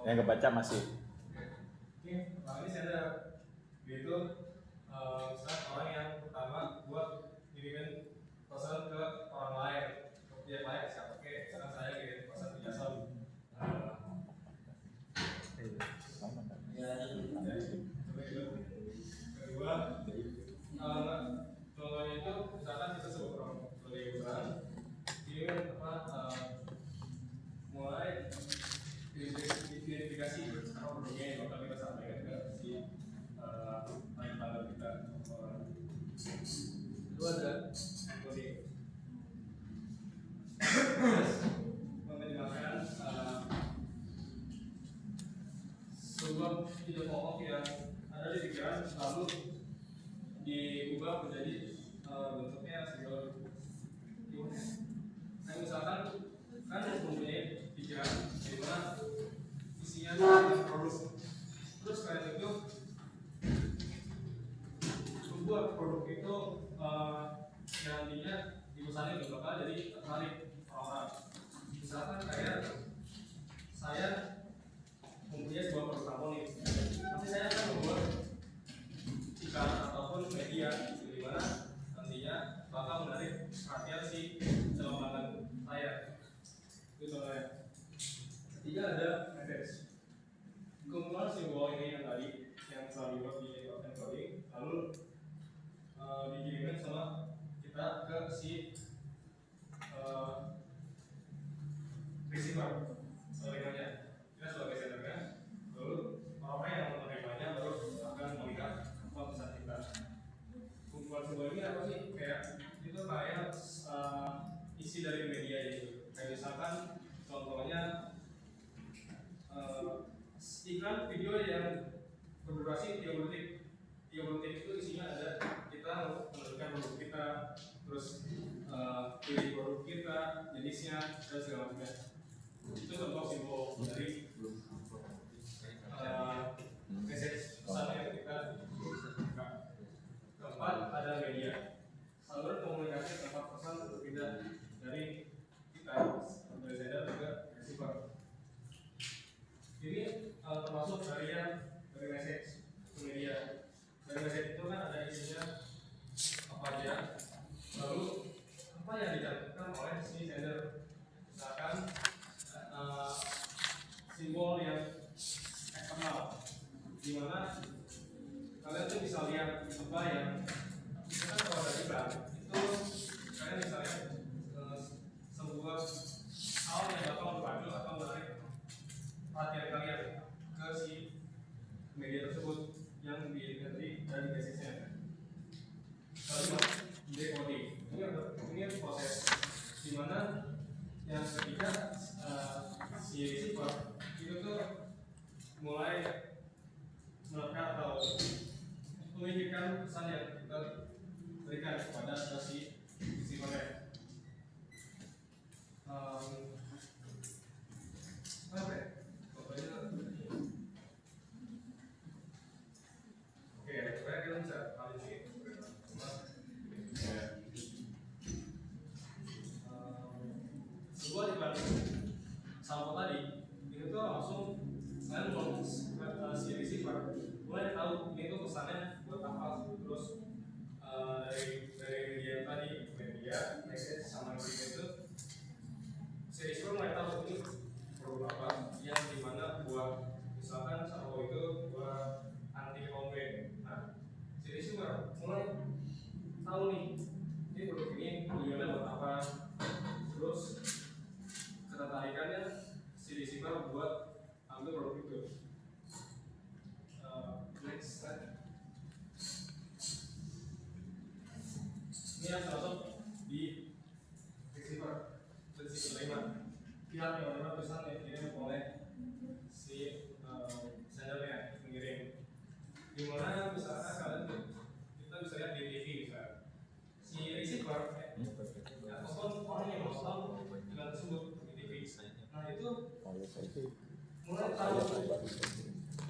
yang kebaca masih. Ini sender itu misalnya orang yang pertama buat kirimin pesan ke orang lain, ke pihak lain siapa? Oke, sekarang saya kirim pesan ke Jason. Kedua, contohnya itu misalkan kita sebagai usaha kirim mulai identifikasi apa produknya yang bakal kita sampaikan ke si pelanggan kita. Itu ada coding. Menggunakan sebuah ide pokok yang ada di pikiran lalu diubah menjadi bentuknya segala gimana? Nah misalkan kan mempunyai pikiran di mana isinya adalah produk, terus kalian itu membuat produk itu nantinya dipesanin ke bakal jadi tertarik orang. Misalkan kayak saya mempunyai sebuah produk harmonis, nanti saya akan membuat iklan ataupun media di mana nantinya bakal menarik perhatian si pelanggan saya. Itu contohnya. Ketiga ada message. Kumpulan simbol ini yang tadi yang telah dibuat di encoding, lalu dikirimkan sama kita ke si receiver penerimanya. Kita sebagai sendernya, lalu orang yang menerimanya baru akan melihat apa pesan kita. Kumpulan simbol ini apa sih? Kayak itu kayak isi dari media itu. Kayak misalkan contohnya iklan video yang berdurasi 30 detik. 30 detik itu isinya ada kita menentukan produk kita, terus pilih produk kita, jenisnya, dan segala macamnya. Itu contoh simbol dari message pesan yang kita buka. Keempat ada media. Saluran komunikasi tempat pesan berbeda dari kita dari sender ke receiver. Ini termasuk dari message ke media. Dari message itu kan ada isinya apa aja, lalu apa yang dicantumkan oleh si sender. Misalkan simbol yang eksternal, di mana kalian tuh bisa lihat apa yang misalkan kalau ada iklan itu kalian bisa lihat sebuah hal yang bakal berpandu atau menarik perhatian kalian ke si media tersebut yang dari message-nya. Lalu decoding. Ini proses di mana yang ketiga si receiver itu tuh mulai melekat atau memikirkan pesan yang kita berikan kepada si receiver. Apa ya? Oke, supaya kita bisa kali ini sebuah iklan sampo tadi itu tuh langsung kalian ngomong si receiver mulai tahu ini tuh pesannya buat apa, terus dari media tadi, media message sama itu si receiver mulai tahu ini produk apa yang dimana buat misalkan sampo itu buat anti komplain. Nah si receiver mulai tahu nih ini produk ini tujuannya buat apa, terus ketertarikannya si receiver buat ambil produk itu. Next slide. Ini yang termasuk di receiver dan si penerima. Pihak yang menerima pesan yang dikirim oleh si sendernya pengirim. Dimana misalkan kalian kita bisa lihat di TV misalnya si receiver ataupun orang yang nonton iklan tersebut di TV. Nah itu mulai tahu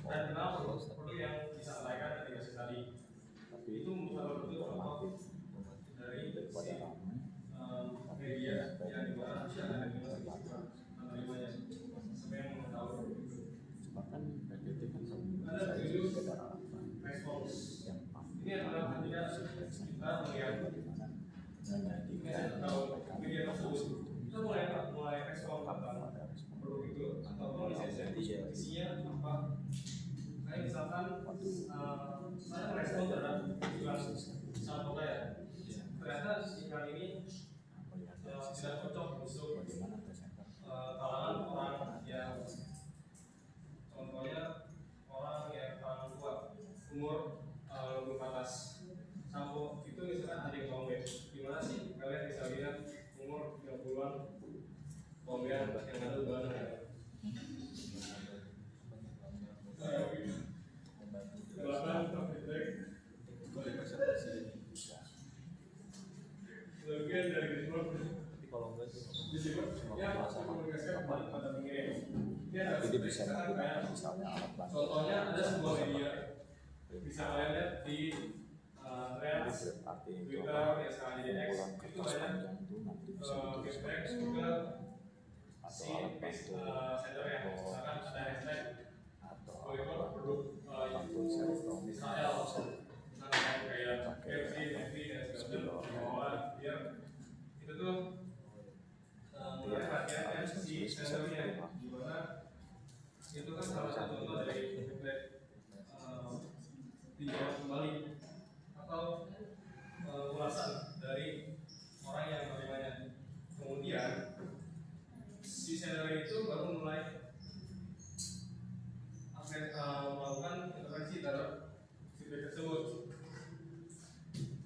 dan kenal produk yang disampaikan dan dikasih tadi. Itu salah satu contoh dari si media yang dimana bisa ada di menerimanya supaya mengetahui produk itu. Ini adalah ketika kita melihat atau media tersebut, kita mulai respon tentang produk itu atau isinya apa. Kayak misalkan saya merespon terhadap iklan sampel saya, ternyata iklan ini tidak cocok untuk kalangan orang yang contohnya orang yang kalangan tua, umur lebih atas. Sampo itu misalkan ada yang komben, gimana sih kalian bisa lihat umur 30-an komben yang ada banget bagian dari kalau enggak ya komunikasikan pada pengirim. Jadi bisa misalnya alat bantu. Contohnya ada sebuah media bisa kalian lihat di Reels, Twitter, yang sekarang jadi X, itu banyak feedback juga si sendernya, misalkan ada hashtag boykot produk Israel, misalkan kayak KFC, McD, dan segala macam, biar itu tuh menarik perhatian si sendernya, gimana itu kan salah satu contoh dari feedback dijawab kembali atau ulasan dari orang yang menerimanya. Kemudian si sender itu baru mulai melakukan intervensi terhadap feedback tersebut.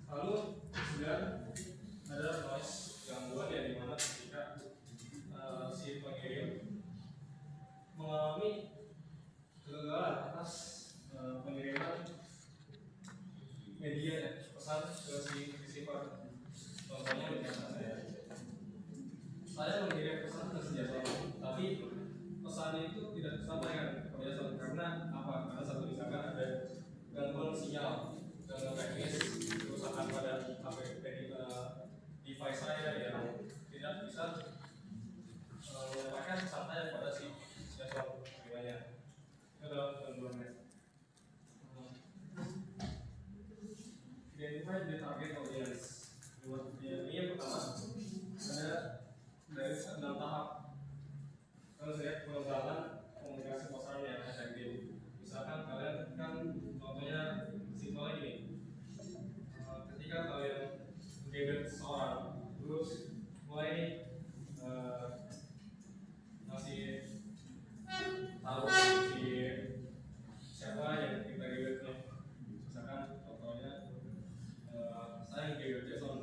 Lalu sudah ada noise gangguan ya, dimana ketika si pengirim mengalami kegagalan atas pengiriman media ya, pesan ke si receiver. Contohnya misalkan saya mengirim pesan ke si Jason, tapi pesannya itu tidak tersampaikan ke Jason karena apa? Karena satu misalkan ada gangguan sinyal, gangguan teknis, kerusakan pada HP device saya yang tidak bisa menyampaikan pesan saya kepada si Jason gimana? Itu adalah gangguannya. Identify the target audience. Ini yang pertama ada dari 6 tahap. Kalau saya pengembangan komunikasi pasaran yang efektif. Misalkan kalian kan contohnya simpelnya ini. Ketika kalian menggunakan seseorang, terus mulai ngasih tahu si siapa yang kita gebetnya. Misalkan contohnya saya gebet Jason.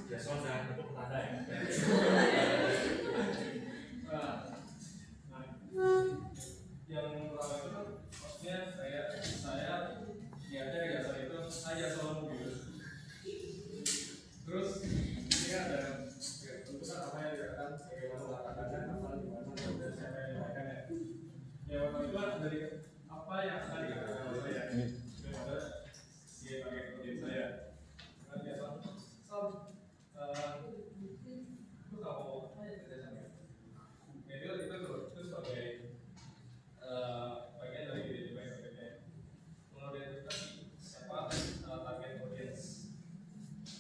Jason dan itu petanda ya. Yang pertama itu kan maksudnya saya niatnya ke Jason itu Jason gitu. Terus ini kan ada tuntutan apa yang dikatakan bagaimana melakukannya, apa gimana dan siapa yang melakukannya. Ya waktu itu dari apa yang akan dikatakan oleh saya daripada si pakai kerjaan saya. Kan Jason, itu kamu apa ya kerjaan ya? Itu sebagai bagian dari identifikasi targetnya, mengidentifikasi siapa target audience.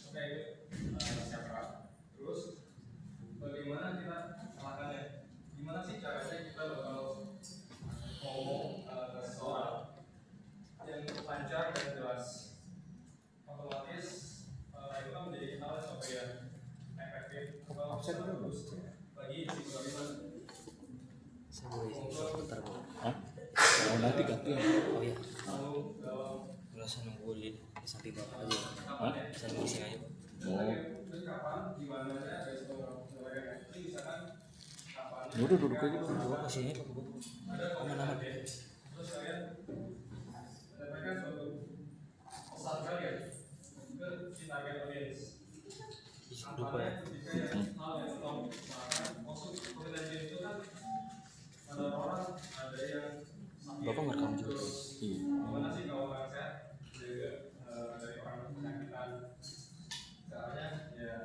Oke, itu siapa? Terus bagaimana kita melakukannya? Gimana sih caranya kita bakal ngomong ke seseorang yang lancar dan jelas? Otomatis itu kan menjadi hal yang efektif atau bagus bagi si penerima. Sebentar bu. Oh nanti ganti. Oh ya. Belasan nunggu di samping bapak aja. Saya ngisi aja pak. Udah duduk aja bang. Gua kesini pak bu. Aman. Terus kalian sampaikan suatu pesan kalian ke si target audience. Lupa ya. Hal yang tahu, maksud COVID-19 itu kan ada orang ada yang sakit. Bapak ngerekam juga. Iya. Gimana sih kalau orang sehat juga dari orang penyakitan? Caranya ya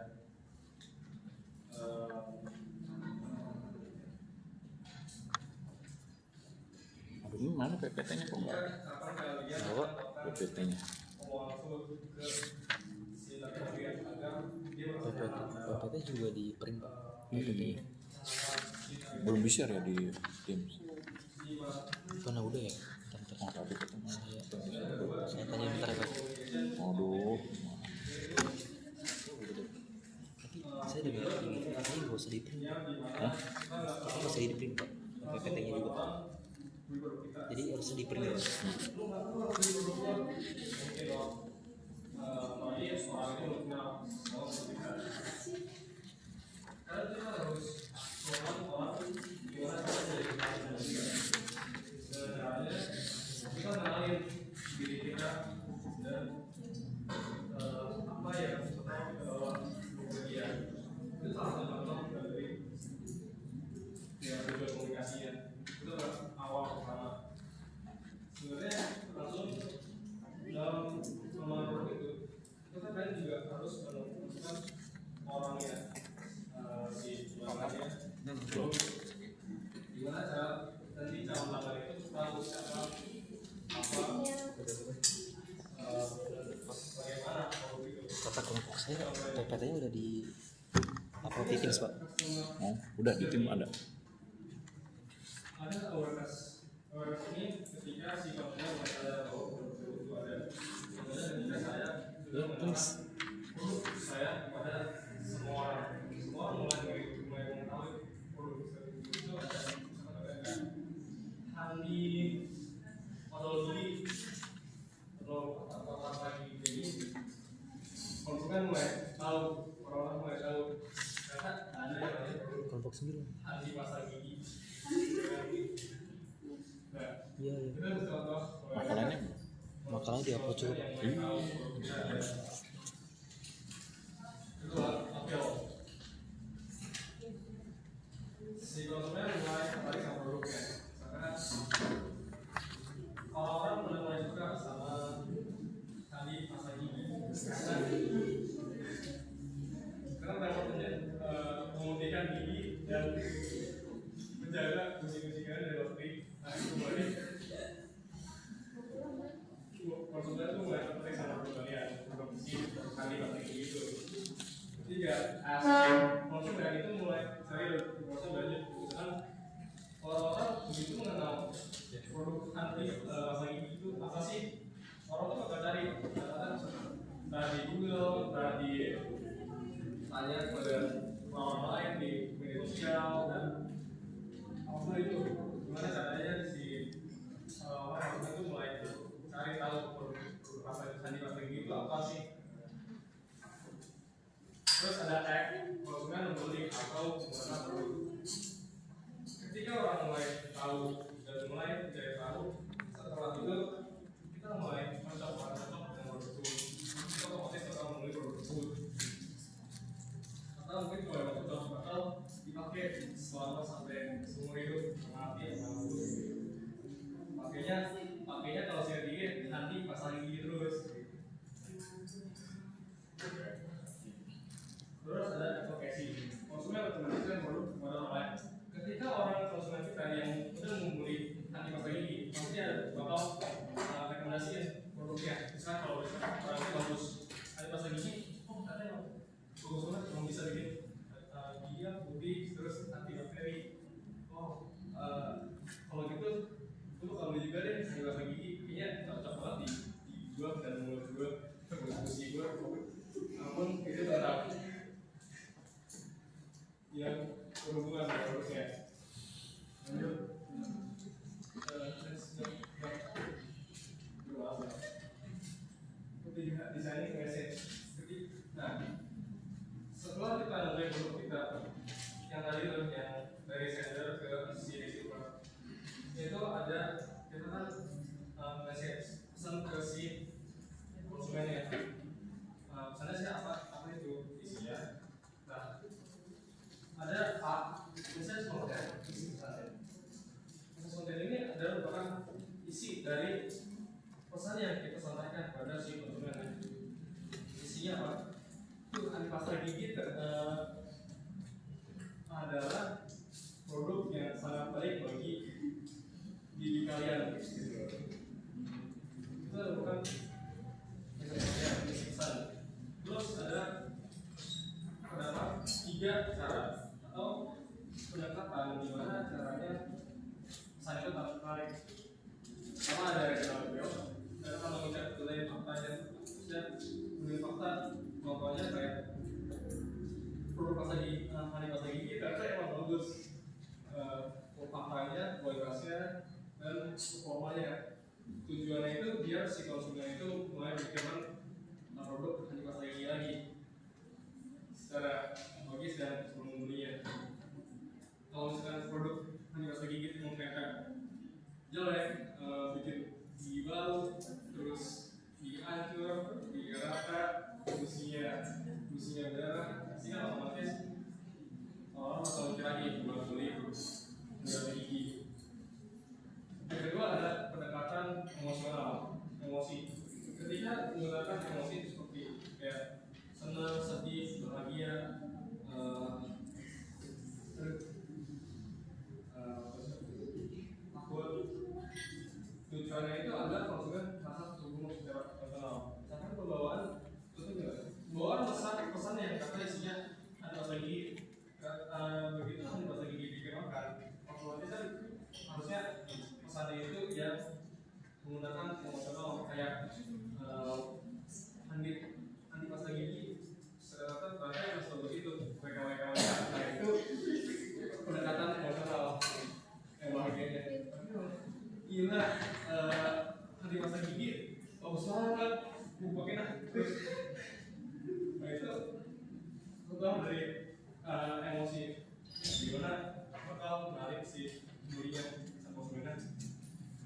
Ini mana PPT-nya kok nggak ada? kapan kalian Bawa PPT-nya. omongan langsung ke si laki-laki agar dia PPT juga di print Pak. Iya. Belum bisa ya di Teams. Karena udah ya. Bentar. Oh, tadi ketemu. Saya tanya bentar ya Pak. Aduh. Tapi saya udah ini katanya nggak usah di print. Hah? Nggak usah di print Pak. PPT-nya juga Pak. Jadi harusnya di print ya. Sebenarnya langsung dalam mengatur itu kita kan juga harus menemukan orangnya, si orangnya gimana cara nanti calon pelanggan itu tahu siapa apa bagaimana kalau gitu. Kata kelompok saya PPT-nya udah di upload di Teams Pak. Oh, udah di tim ada. Ada awareness ini ketika si konsumen mengenal bahwa produk itu ada, kemudian ketika saya sudah mengenalkan saya kepada semua orang mulai mengetahui produk itu ada Handi atau Lili atau apa lagi jadi konsumen mulai tahu, orang-orang mulai tahu karena ada yang namanya produk Kelompok 9. Handi pasar gigi. Nah, Iya. kita bisa contoh Makalahnya Makalahnya di upload juga Pak. kedua apel si konsumen mulai tertarik sama produknya karena orang-orang mulai suka sama tadi pasar gigi karena mereka memutihkan gigi dan menjaga gusi-gusinya dari bakteri. Nah itu mulai konsumen tuh mulai tertarik sama perbedaan produksi tadi bakteri gitu. Tiga, konsumen itu mulai cari informasi banyak. Misalkan orang-orang begitu mengenal produk anti pasar gigi itu apa sih? Orang tuh bakal cari, entah di Google, entah di tanya kepada orang lain di media sosial dan apa itu gimana caranya si orang itu mulai cari tahu produk pasar gigi itu apa sih. Terus ada tag konsumen membeli atau menggunakan produk. Ketika orang mulai tahu dan mulai mencari tahu, setelah itu kita mulai cocok dengan produk tersebut. Kita otomatis akan membeli produk tersebut. Atau mungkin kalau yang cocok bakal dipakai selama sampai seumur hidup, mati atau bagus. Pakainya kalau saya dingin nanti pasang gigi terus. Terus ada advokasi. Konsumen rekomendasikan produk kepada orang lain. Ketika orang konsumen kita yang sudah membeli anti pasang gigi, pasti bakal rekomendasiin produknya. Misalnya kalau orangnya bagus anti pasang gigi, katanya bagus banget, belum bisa bikin gigi yang putih terus anti bakteri. Kalau gitu, lu bakal beli juga deh anti pasang gigi. Kayaknya cocok banget di gua dan mulut gua, diskusi gua. Namun itu tetap yang berhubungan dengan produknya. Designing message. Nah, setelah kita mulai produk kita yang tadi tuh yang dari sender ke si receiver, itu ada kita kan message pesan ke si konsumennya. Pesannya sih apa itu isinya. Nah, ada message konten isi pesannya. Message konten ini adalah merupakan isi dari pesan yang kita sampaikan kepada si konsumen. Isinya apa? Itu anti pasar gigi adalah produk yang sangat baik bagi gigi kalian gitu. Itu bukan pesan. Terus ada terdapat 3 cara atau pendekatan di mana caranya pesan itu tarik. Sama ada regional video, dan kalau kita mulai faktanya, dan mulai fakta, contohnya kayak produk pasta gigi ternyata emang bagus, faktanya, kualitasnya, dan performanya. Tujuannya itu biar si konsumen itu mulai berpikir produk anti pasta gigi lagi secara logis dan sebelum membelinya. Kalau misalkan produk anti pasta gigi itu ternyata jelek, bikin gigi bau, terus gigi hancur, gigi rata, gusinya berdarah, pasti kan otomatis orang bakal mikir lagi buat beli gigi. Yang kedua ada pendekatan emosi. Ketika menggunakan emosi seperti kayak senang, sedih, bahagia, takut, tujuannya itu agar konsumen merasa terhubung secara personal. Misalkan pembawaan pesan yang kata isinya ada pasta gigi, begitu ada pasta gigi dikenalkan, otomatis kan harusnya pesannya itu yang menggunakan emosional kayak anti pasta gigi. Ternyata mereka yang selalu begitu, WKWK itu pendekatan emosional yang bahagianya. Gila, anti pasta gigi bagus banget, pakai terus. Nah itu contoh dari emosi gimana bakal menarik si pembelinya sama konsumennya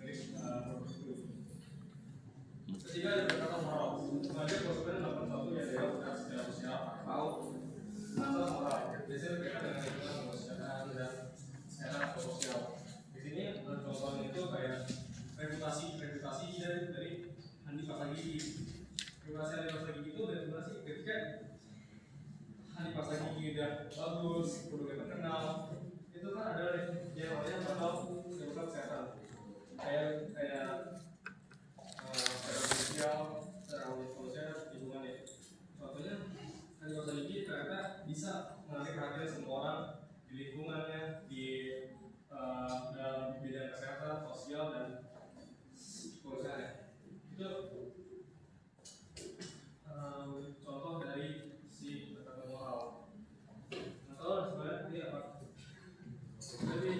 dari produk itu. Ketiga ada pendekatan moral. Sengaja konsumen melakukan sesuatu yang dia lakukan secara sosial atau masalah moral. Biasanya berkaitan dengan lingkungan kemanusiaan dan secara sosial. Di sini contohnya itu kayak reputasi dari anti pasta gigi. Reputasi anti pasta gigi itu reputasi ketika anti pasta gigi udah bagus, produknya terkenal, itu kan ada yang namanya bakal menyebabkan kesehatan. Kayak secara sosial, secara sosial, lingkungannya. Contohnya anti pasta gigi ternyata bisa menarik perhatian semua orang di lingkungannya, di dalam bidang kesehatan, sosial, dan perusahaan. Itu contoh dari si pendekatan moral. Atau sebenarnya ini apa? Jadi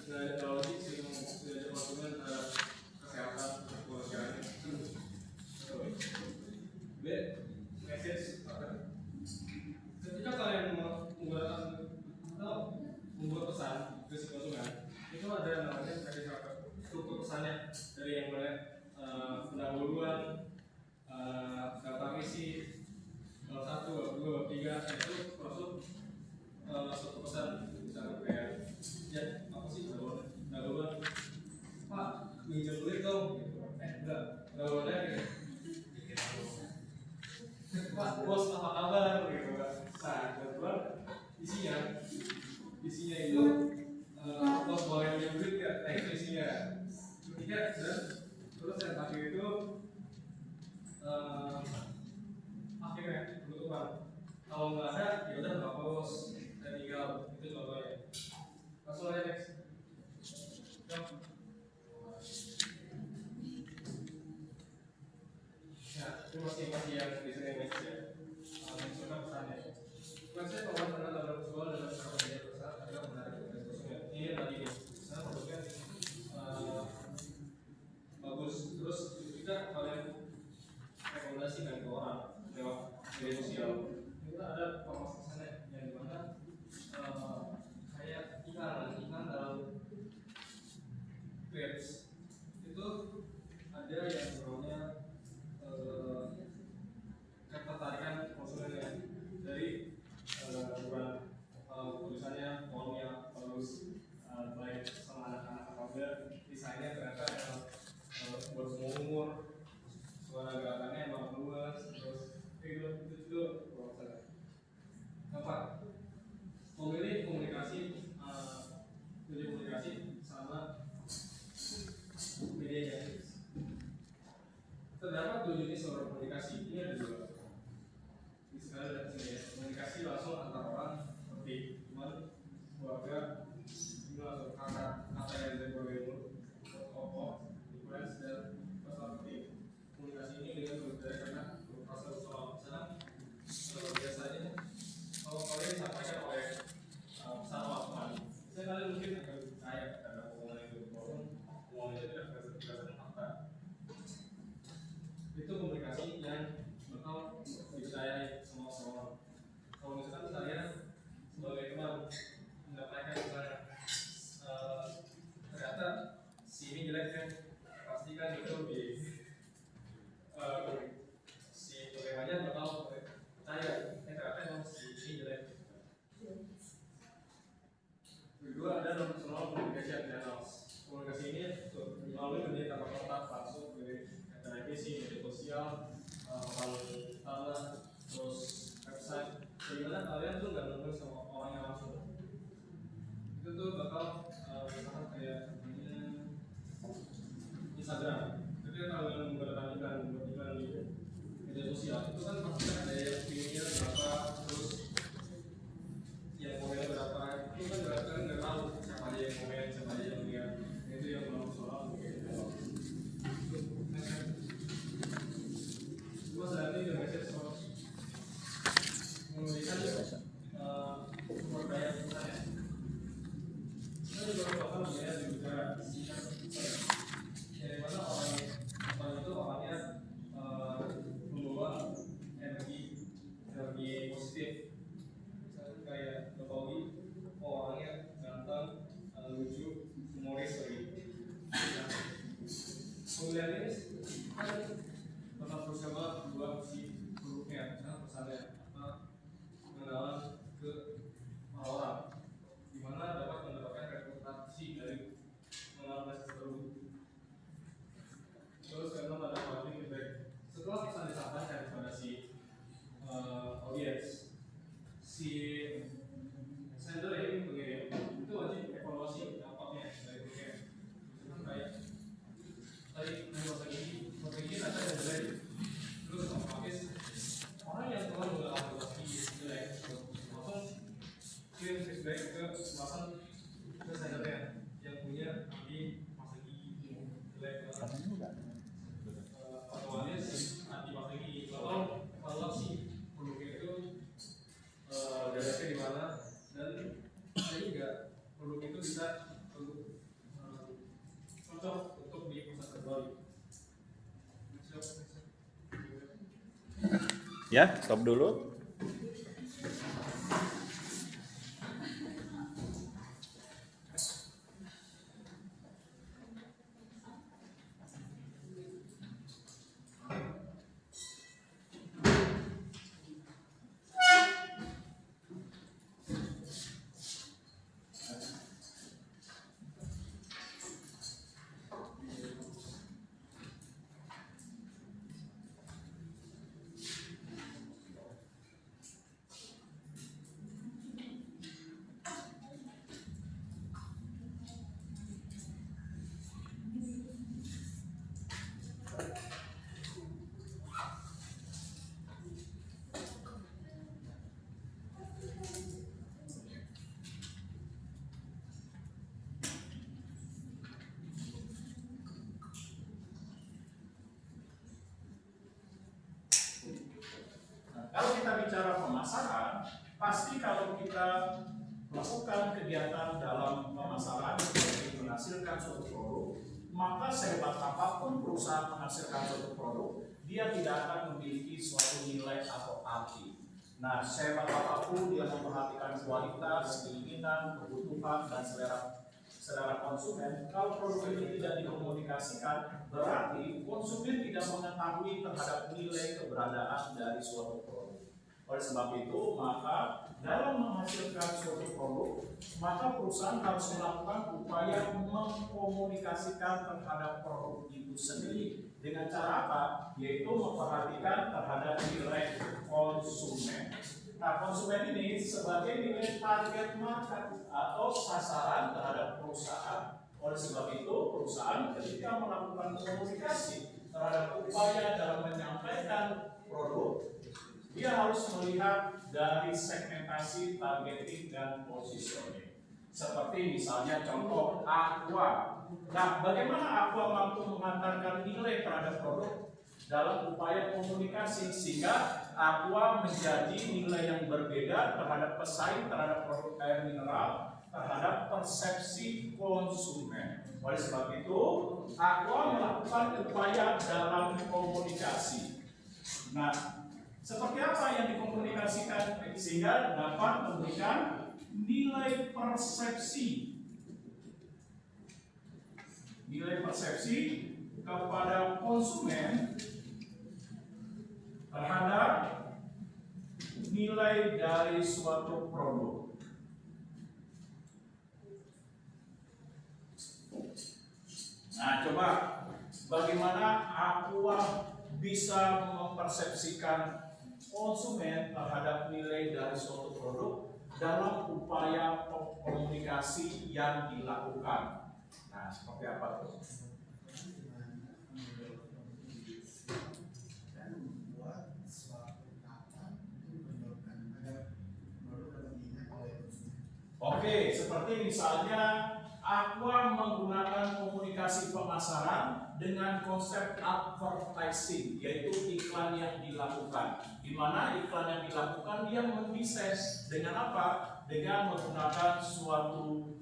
nggak ada logik sih belajar konsumen terhadap kesehatan perusahaan. B, message. Ketika kalian menggunakan atau membuat pesan ke si konsumen, itu ada namanya struktur pesannya dari yang mulai pendahuluan, data misi, 1, 2, 3, itu masuk suatu pesan. Misalnya kayak ya apa sih pendahuluan, Pak minjem duit dong, enggak, pendahuluannya gitu, Pak bos apa kabar gitu kan. Nah kebetulan isinya itu bos boleh minjem duit nggak, nah itu isinya. Ketiga dan terus yang terakhir itu akhirnya penutupan. Kalau nggak ada ya udah nggak bos, dan tinggal. Itu contohnya. Langsung aja next. Nah itu masih yang di sini next ya. Maksudnya pesannya. Maksudnya kalau pernah dalam visual dalam cara media besar adalah menarik dari konsumen. Ini yang tadi nih. Misalnya produknya bagus, terus kita kalian rekomendasikan ke orang lewat media sosial. Kita ada promosi sana yang dimana kayak iklan dalam page itu ada yang namanya ketertarikan konsumennya dari bukan tulisannya, fontnya bagus, baik sama anak-anak apa enggak, desainnya ternyata buat semua umur, suara gerakannya emang luas, terus itu proses. Keempat, memilih komunikasi sama dua jenis orang komunikasi. Ini ada dua. Di sekali ada sini ya. Komunikasi langsung antar orang seperti teman, keluarga, ini langsung kata yang dari berbagai mulut, tokoh, influence dan masalah penting. Komunikasi ini dengan berbeda karena berproses soal misalnya biasanya kalau kalian disampaikan oleh sama teman, saya kalian mungkin akan percaya karena omongan itu, walaupun omongan itu tidak berdasarkan fakta. Itu komunikasi yang bakal dipercayai sama orang. Kalau misalkan kalian sebagai teman menyampaikan misalnya ternyata si ini jelek kan, pasti kan itu di si pegawainya bakal percaya ternyata emang si ini jelek. Kedua ada soal komunikasi anti-anals. Komunikasi ini melalui media tanpa kontak langsung dari televisi, media sosial, tanah, terus website. Bagaimana kalian tuh nggak nunggu sama orang yang langsung? Itu tuh bakal misalkan kayak Instagram. Jadi kalau kalian menggunakan iklan di media sosial itu kan pasti ada yang view-nya berapa, terus yang komen berapa. Itu kan berarti kan nggak tahu siapa aja yang komen, siapa aja yang lihat. Itu yang belum soal mungkin. Gua saat ini udah baca soal memberikan sumber daya misalnya. Kita juga bakal melihat juga singkat dari mana orang itu orangnya membawa energi positif. Misalnya kayak Jokowi, orangnya ganteng, lucu, humoris lagi. Kemudian ini kan bakal berusaha banget buat si buruknya, misalnya pesannya pengenalan ke orang, dimana dapat mendapatkan reputasi dari mengenal tersebut. Terus karena ada quality feedback, setelah pesan disampaikan kepada si audiens, si sender ini pengirim itu wajib evaluasi dampaknya dari pengirim. Misalkan kayak tadi strategi ada yang jelek, terus otomatis orang yang telah menggunakan strategi jelek langsung kirim feedback ke kemasan ke sendernya yang punya anti masa gigi jelek banget. Otomatis anti masa gigi kalau evaluasi produknya itu garisnya di mana dan sehingga produk itu bisa cocok untuk dipasarkan kembali. Ya, stop dulu. Kalau kita bicara pemasaran, pasti kalau kita melakukan kegiatan dalam pemasaran seperti menghasilkan suatu produk, maka sehebat apapun perusahaan menghasilkan suatu produk, dia tidak akan memiliki suatu nilai atau arti. Nah, sehebat apapun dia memperhatikan kualitas, keinginan, kebutuhan, dan selera konsumen. Kalau produk ini tidak dikomunikasikan, berarti konsumen tidak mengetahui terhadap nilai keberadaan dari suatu produk. Oleh sebab itu, maka dalam menghasilkan suatu produk, maka perusahaan harus melakukan upaya mengkomunikasikan terhadap produk itu sendiri. Dengan cara apa? Yaitu memperhatikan terhadap nilai konsumen. Nah, konsumen ini sebagai nilai target market atau sasaran terhadap perusahaan. Oleh sebab itu, perusahaan ketika melakukan komunikasi terhadap upaya dalam menyampaikan produk, dia harus melihat dari segmentasi, targeting, dan positioning. Seperti misalnya contoh Aqua. Nah, bagaimana Aqua mampu mengantarkan nilai terhadap produk dalam upaya komunikasi sehingga Aqua menjadi nilai yang berbeda terhadap pesaing terhadap produk air mineral, terhadap persepsi konsumen. Oleh sebab itu, Aqua melakukan upaya dalam komunikasi. Nah, seperti apa yang dikomunikasikan sehingga dapat memberikan nilai persepsi kepada konsumen terhadap nilai dari suatu produk. Nah, coba bagaimana Aqua bisa mempersepsikan konsumen terhadap nilai dari suatu produk dalam upaya komunikasi yang dilakukan. Nah, seperti apa tuh? Oke, seperti misalnya Aqua menggunakan komunikasi pemasaran dengan konsep advertising, yaitu iklan yang dilakukan. Di mana iklan yang dilakukan dia mendesain dengan apa? Dengan menggunakan suatu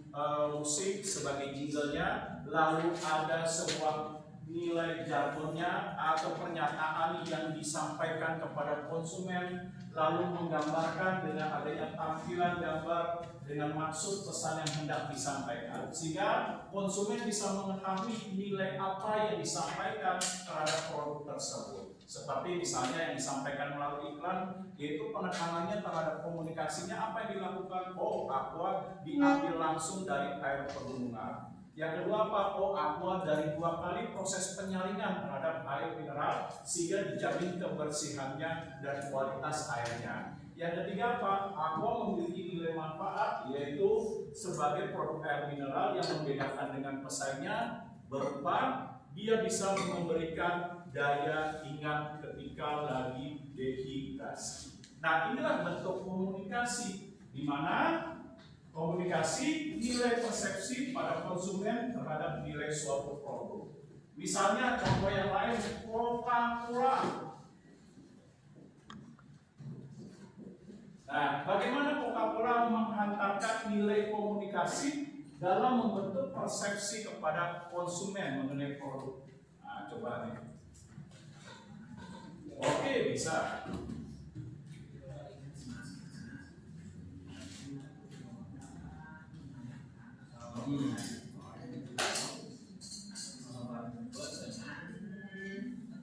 musik sebagai jinglenya, lalu ada sebuah nilai jargonnya atau pernyataan yang disampaikan kepada konsumen, lalu menggambarkan dengan adanya tampilan gambar dengan maksud pesan yang hendak disampaikan, sehingga konsumen bisa mengetahui nilai apa yang disampaikan terhadap produk tersebut. Seperti misalnya yang disampaikan melalui iklan, yaitu penekanannya terhadap komunikasinya, apa yang dilakukan? Oh, Aqua diambil langsung dari air pegunungan. Yang kedua apa? Oh, Aqua dari 2 kali proses penyaringan terhadap air mineral sehingga dijamin kebersihannya dan kualitas airnya. Yang ketiga apa? Aqua memiliki nilai manfaat, yaitu sebagai produk air mineral yang membedakan dengan pesaingnya berupa dia bisa memberikan daya ingat ketika lagi dehidrasi. Nah, inilah bentuk komunikasi di mana komunikasi nilai persepsi pada konsumen terhadap nilai suatu produk. Misalnya contoh yang lain, Coca-Cola. Nah, bagaimana Coca-Cola menghantarkan nilai komunikasi dalam membentuk persepsi kepada konsumen mengenai produk? Nah, coba nih. Oke, bisa.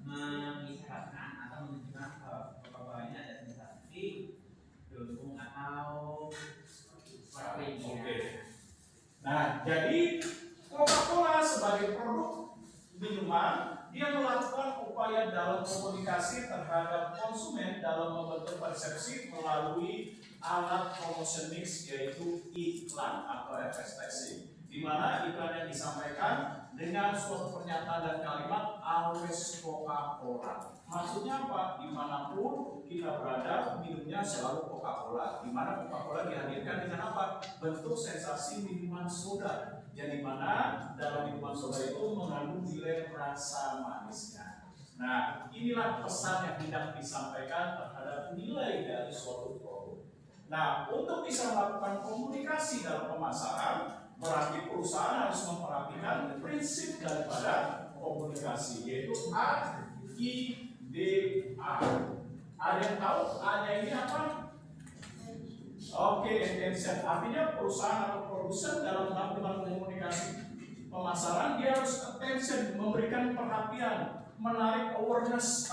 Mengisyaratkan atau menunjukkan bahwanya ada sensasi dukung atau strategi. Oke. Nah, jadi Coca-Cola sebagai produk minuman, dia melakukan upaya dalam komunikasi terhadap konsumen dalam membentuk persepsi melalui alat promotion mix, yaitu iklan atau advertising, di mana iklan yang disampaikan dengan suatu pernyataan dan kalimat always Coca-Cola. Maksudnya apa? Dimanapun kita berada, minumnya selalu Coca-Cola. Di mana Coca-Cola dihadirkan dengan apa? Bentuk sensasi minuman soda, yang dimana dalam minuman soda itu mengandung nilai rasa manisnya. Nah, inilah pesan yang hendak disampaikan terhadap nilai dari suatu produk. Nah, untuk bisa melakukan komunikasi dalam pemasaran, berarti perusahaan harus memperhatikan prinsip daripada komunikasi, yaitu AIDA. Ada yang tahu A-nya ini apa? Oke, intention. Artinya perusahaan atau produsen dalam melakukan komunikasi pemasaran, dia harus attention, memberikan perhatian, menarik awareness.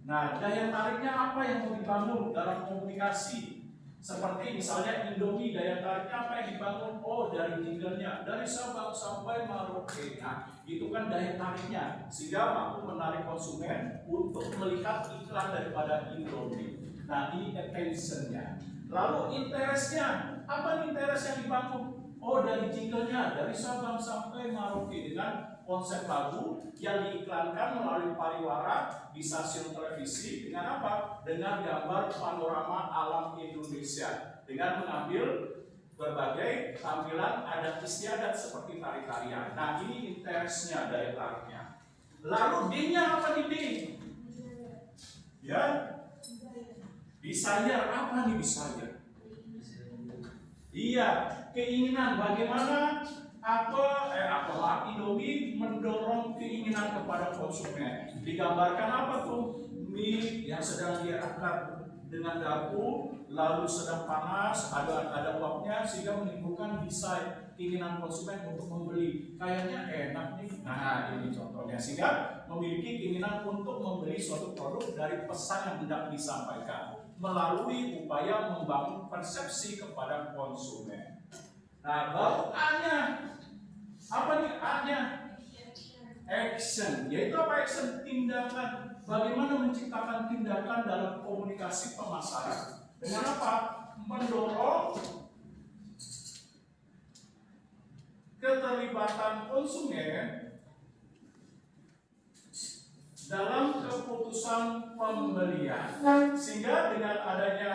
Nah, daya tariknya apa yang mau dibangun dalam komunikasi? Seperti misalnya Indomie, daya tariknya apa yang dibangun? Oh, dari jinglenya, dari Sabang sampai Merauke. Nah, itu kan daya tariknya, sehingga mampu menarik konsumen untuk melihat iklan daripada Indomie. Nah, ini attention-nya. Lalu interest-nya, apa interest yang dibangun? Oh, dari jinglenya, dari Sabang sampai Merauke dengan konsep lagu yang diiklankan melalui pariwara di stasiun televisi dengan apa? Dengan gambar panorama alam Indonesia dengan mengambil berbagai tampilan adat istiadat seperti tari-tarian. Nah, ini interestnya daya tariknya. Lalu D-nya apa nih D? Ya, desire. Apa nih desire? Iya, keinginan. Bagaimana Indomie mendorong keinginan kepada konsumen. Digambarkan apa tuh? Mie yang sedang diangkat dengan garpu, lalu sedang panas, ada uapnya sehingga menimbulkan desire, keinginan konsumen untuk membeli. Kayaknya enak nih. Nah, ini contohnya, sehingga memiliki keinginan untuk membeli suatu produk dari pesan yang hendak disampaikan melalui upaya membangun persepsi kepada konsumen. Nah, baru A-nya. Apa nih A-nya? Action. Yaitu apa action? Tindakan. Bagaimana menciptakan tindakan dalam komunikasi pemasaran? Dengan apa? Mendorong keterlibatan konsumen dalam keputusan pembelian, sehingga dengan adanya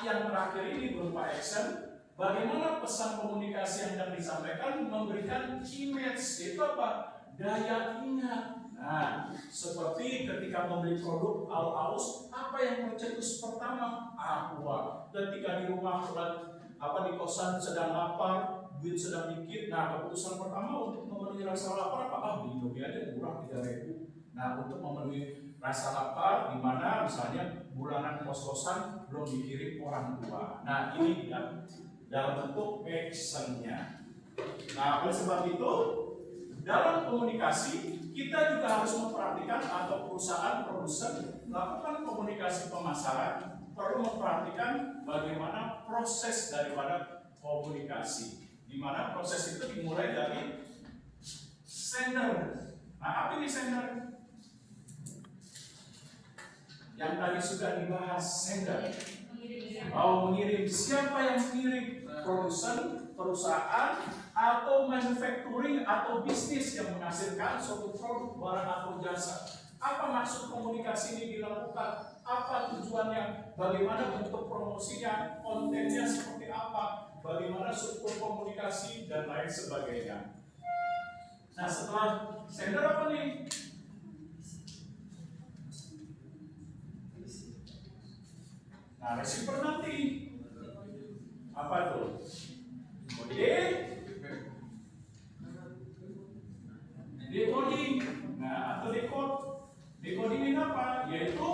yang terakhir ini berupa action, bagaimana pesan komunikasi yang hendak disampaikan memberikan image, itu apa? Daya ingat. Nah, seperti ketika membeli produk aus, apa yang tercetus pertama? Aqua. Ketika di rumah di kosan sedang lapar, duit sedang dikit, nah keputusan pertama untuk memenuhi rasa lapar apa? Beli Indomie aja murah 3.000. Nah, untuk memenuhi rasa lapar, di mana misalnya bulanan kos-kosan belum dikirim orang tua. Nah, ini dalam bentuk actionnya. Nah, oleh sebab itu, dalam komunikasi kita juga harus memperhatikan, atau perusahaan produsen melakukan komunikasi pemasaran perlu memperhatikan bagaimana proses daripada komunikasi, di mana proses itu dimulai dari sender. Nah, apa ini sender? Yang tadi sudah dibahas, sender. Mengirim. Siapa yang mengirim? Produsen, perusahaan, atau manufacturing atau bisnis yang menghasilkan suatu produk, barang atau jasa. Apa maksud komunikasi ini dilakukan? Apa tujuannya? Bagaimana bentuk promosinya? Kontennya seperti apa? Bagaimana struktur komunikasi dan lain sebagainya. Nah, setelah sender apa nih? Nah, receiver nanti apa tuh? Decoding. Nah, atau decoding ini apa? Yaitu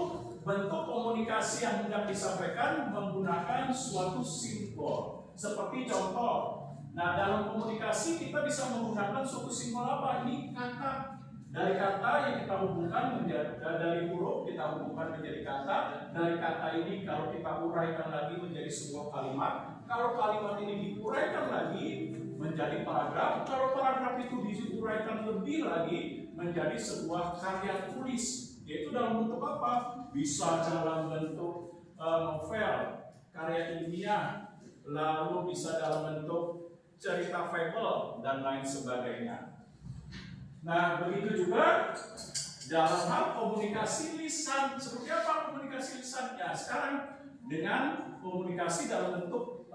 bentuk komunikasi yang hendak disampaikan menggunakan suatu simbol. Seperti contoh. Nah, dalam komunikasi kita bisa menggunakan suatu simbol apa? Ini kata. Dari kata yang kita hubungkan menjadi, dari huruf kita hubungkan menjadi kata. Dari kata ini kalau kita uraikan lagi menjadi sebuah kalimat. Kalau kalimat ini diuraikan lagi menjadi paragraf. Kalau paragraf itu diuraikan lebih lagi menjadi sebuah karya tulis. Yaitu dalam bentuk apa? Bisa dalam bentuk novel, karya ilmiah, lalu bisa dalam bentuk cerita fable dan lain sebagainya. Nah, begitu juga dalam hal komunikasi lisan. Seperti apa komunikasi lisan? Ya, sekarang dengan komunikasi dalam bentuk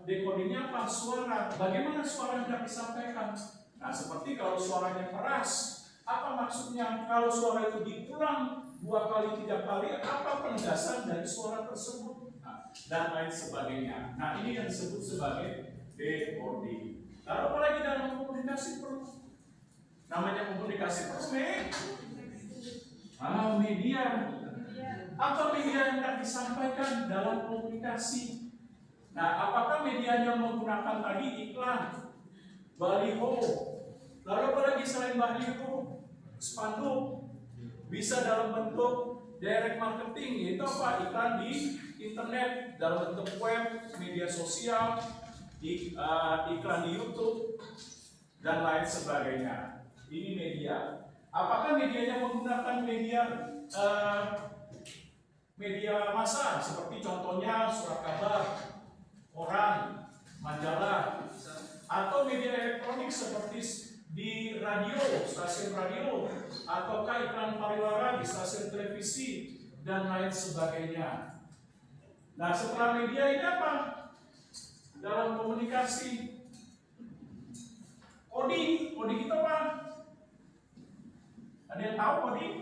decodingnya apa? Suara. Bagaimana suara yang disampaikan? Nah, seperti kalau suaranya keras, apa maksudnya? Kalau suara itu diulang 2 kali, 3 kali, apa penegasan dari suara tersebut? Nah, dan lain sebagainya. Nah, ini yang disebut sebagai decoding. Lalu apalagi dalam komunikasi perlu? Namanya komunikasi perlu media. Apa media yang akan disampaikan dalam komunikasi? Nah, apakah medianya menggunakan tadi iklan, baliho, lalu apalagi selain baliho, spanduk, bisa dalam bentuk direct marketing, yaitu apa? Iklan di internet, dalam bentuk web, media sosial, iklan di YouTube, dan lain sebagainya. Ini media. Apakah medianya menggunakan media massa seperti contohnya surat kabar, koran, majalah, atau media elektronik seperti di radio, stasiun radio, ataukah iklan pariwara di stasiun televisi, dan lain sebagainya. Nah, setelah media ini apa? Dalam komunikasi, coding itu apa? Ada yang tahu coding?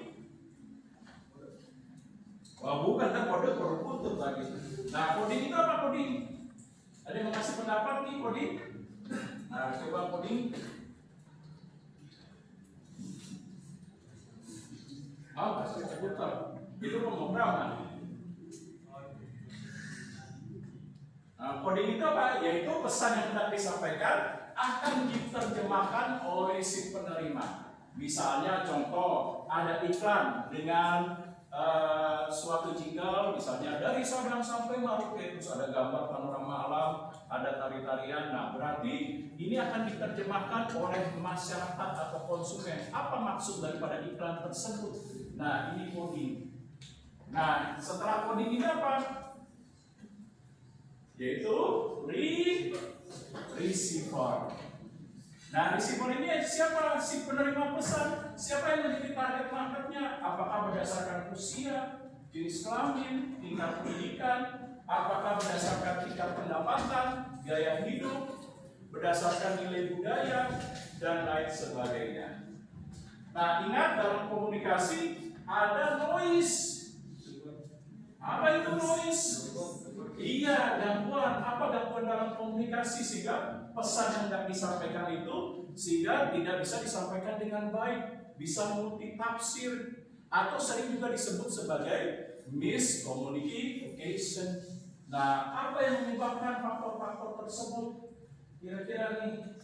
Wah, bukan, kan kode berkutut lagi. Nah, coding itu apa coding? Ada yang kasih pendapat nih coding? Nah, coba coding. Kasih komputer. Itu pemrograman. Nah, coding itu apa? Yaitu pesan yang hendak disampaikan akan diterjemahkan oleh si penerima. Misalnya contoh, ada iklan dengan suatu jingle, misalnya dari Sabang sampai Merauke, terus ada gambar panorama alam, ada tari-tarian. Nah, berarti ini akan diterjemahkan oleh masyarakat atau konsumen. Apa maksud daripada iklan tersebut? Nah, ini coding. Nah, setelah coding ini apa? Yaitu receiver. Nah, receiver ini siapa? Si penerima pesan. Siapa yang menjadi target marketnya? Apakah berdasarkan usia, jenis kelamin, tingkat pendidikan, apakah berdasarkan tingkat pendapatan, gaya hidup, berdasarkan nilai budaya, dan lain sebagainya. Nah, ingat dalam komunikasi ada noise. Apa itu noise? Iya, gangguan. Apa gangguan dalam komunikasi sehingga pesan yang hendak disampaikan itu sehingga tidak bisa disampaikan dengan baik, bisa multitafsir, atau sering juga disebut sebagai miscommunication. Nah, apa yang menyebabkan faktor-faktor tersebut? Kira-kira nih.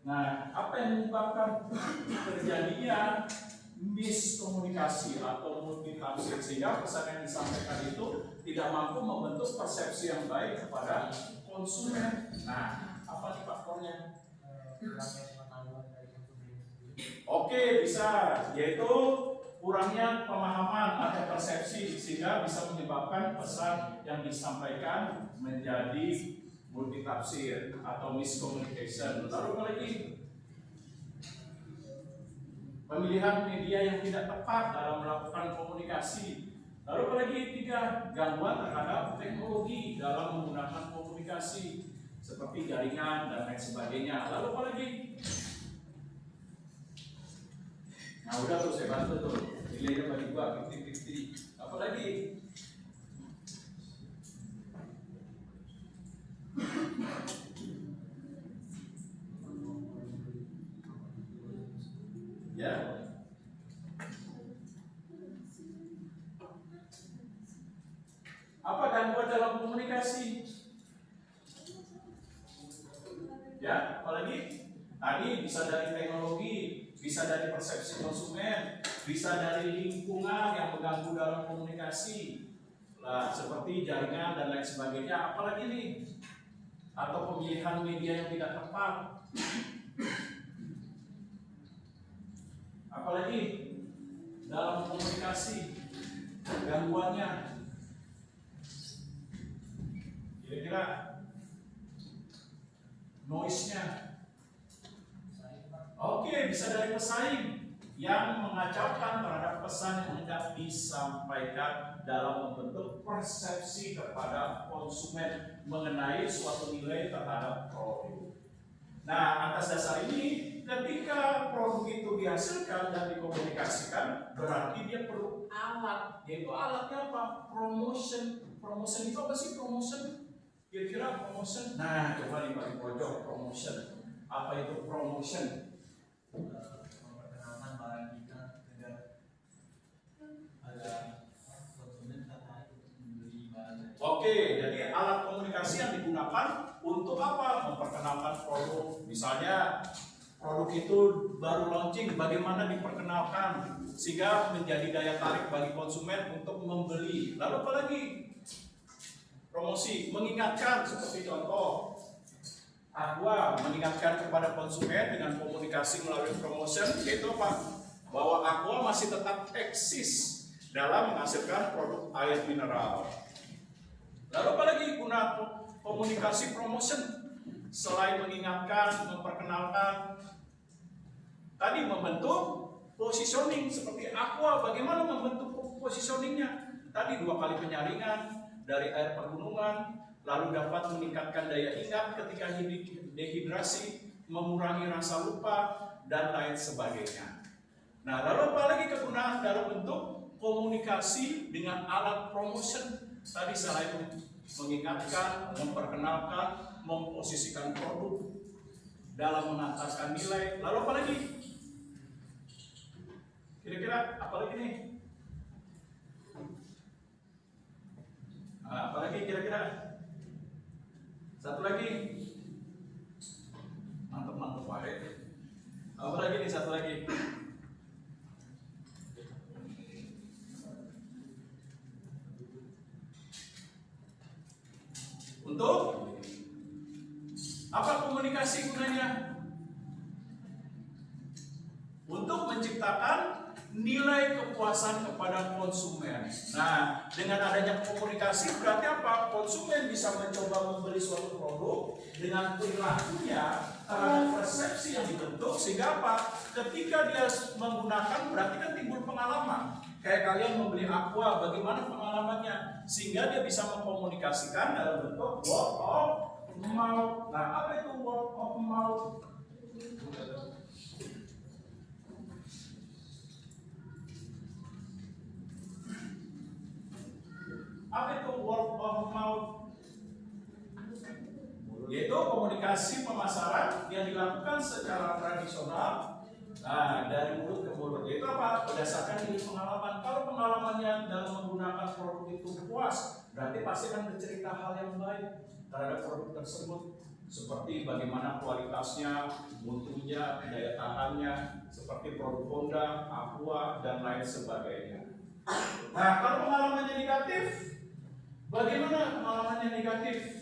Nah, apa yang menyebabkan terjadinya miskomunikasi atau multitafsir sehingga pesan yang disampaikan itu tidak mampu membentuk persepsi yang baik kepada konsumen? Nah, apa nih faktornya? Oke, bisa, yaitu kurangnya pemahaman atau persepsi sehingga bisa menyebabkan pesan yang disampaikan menjadi multitafsir atau miscommunication. Lalu apa lagi? Pemilihan media yang tidak tepat dalam melakukan komunikasi. Lalu apa lagi? 3, gangguan terhadap teknologi dalam menggunakan komunikasi seperti jaringan dan lain sebagainya. Lalu apa lagi? Nah, udah tuh saya bantu tuh. Nilainya bagi 2, 50-50. Apa lagi? Ya. Apa gangguan dalam komunikasi? Ya, apalagi? Tadi bisa dari teknologi, bisa dari persepsi konsumen, bisa dari lingkungan yang mengganggu dalam komunikasi. Nah, seperti jaringan dan lain sebagainya. Apalagi nih? Atau pemilihan media yang tidak tepat. Apalagi dalam komunikasi gangguannya, kira-kira noise-nya. Oke, bisa dari pesaing yang mengacaukan terhadap pesan yang hendak disampaikan dalam membentuk persepsi kepada konsumen mengenai suatu nilai terhadap produk. Nah, atas dasar ini, ketika produk itu dihasilkan dan dikomunikasikan, berarti dia perlu alat. Yaitu alatnya apa? Promotion. Promotion itu apa sih promotion? Kira-kira promotion? Nah, coba di pojok promotion. Apa itu promotion? Memperkenalkan barang kita agar konsumen tertarik untuk membeli barang. Oke, jadi alat komunikasi yang digunakan untuk apa? Memperkenalkan produk. Misalnya produk itu baru launching, bagaimana diperkenalkan sehingga menjadi daya tarik bagi konsumen untuk membeli. Lalu apa lagi? Promosi, mengingatkan seperti contoh Aqua mengingatkan kepada konsumen dengan komunikasi melalui promotion, yaitu apa? Bahwa Aqua masih tetap eksis dalam menghasilkan produk air mineral. Lalu apa lagi guna komunikasi promotion selain mengingatkan, memperkenalkan? Tadi membentuk positioning seperti Aqua, bagaimana membentuk positioningnya? Tadi 2 kali penyaringan dari air pegunungan, lalu dapat meningkatkan daya ingat ketika dehidrasi, mengurangi rasa lupa, dan lain sebagainya. Nah, lalu apalagi kegunaan dalam bentuk komunikasi dengan alat promotion? Tadi selain mengingatkan, memperkenalkan, memposisikan produk dalam mengantarkan nilai, lalu apalagi? Kira-kira apalagi nih? Nah, apalagi kira-kira? Satu lagi. Mantap Pak. Apa lagi nih, satu lagi? Untuk apa komunikasi gunanya? Untuk menciptakan nilai kepuasan kepada konsumen. Nah, dengan adanya komunikasi berarti apa? Konsumen bisa mencoba membeli suatu produk dengan perilakunya terhadap persepsi yang dibentuk, sehingga apa? Ketika dia menggunakan berarti kan timbul pengalaman. Kayak kalian membeli Aqua, bagaimana pengalamannya? Sehingga dia bisa mengkomunikasikan dalam bentuk word of mouth. Nah, apa itu word of mouth? Apa itu word of mouth? Yaitu komunikasi pemasaran yang dilakukan secara tradisional, dari mulut ke mulut. Yaitu apa? Berdasarkan ini pengalaman. Kalau pengalamannya dalam menggunakan produk itu puas, berarti pasti akan bercerita hal yang baik terhadap produk tersebut, seperti bagaimana kualitasnya, mutunya, daya tahannya, seperti produk Honda, Aqua, dan lain sebagainya. Nah, kalau pengalamannya negatif, bagaimana pengalamannya negatif?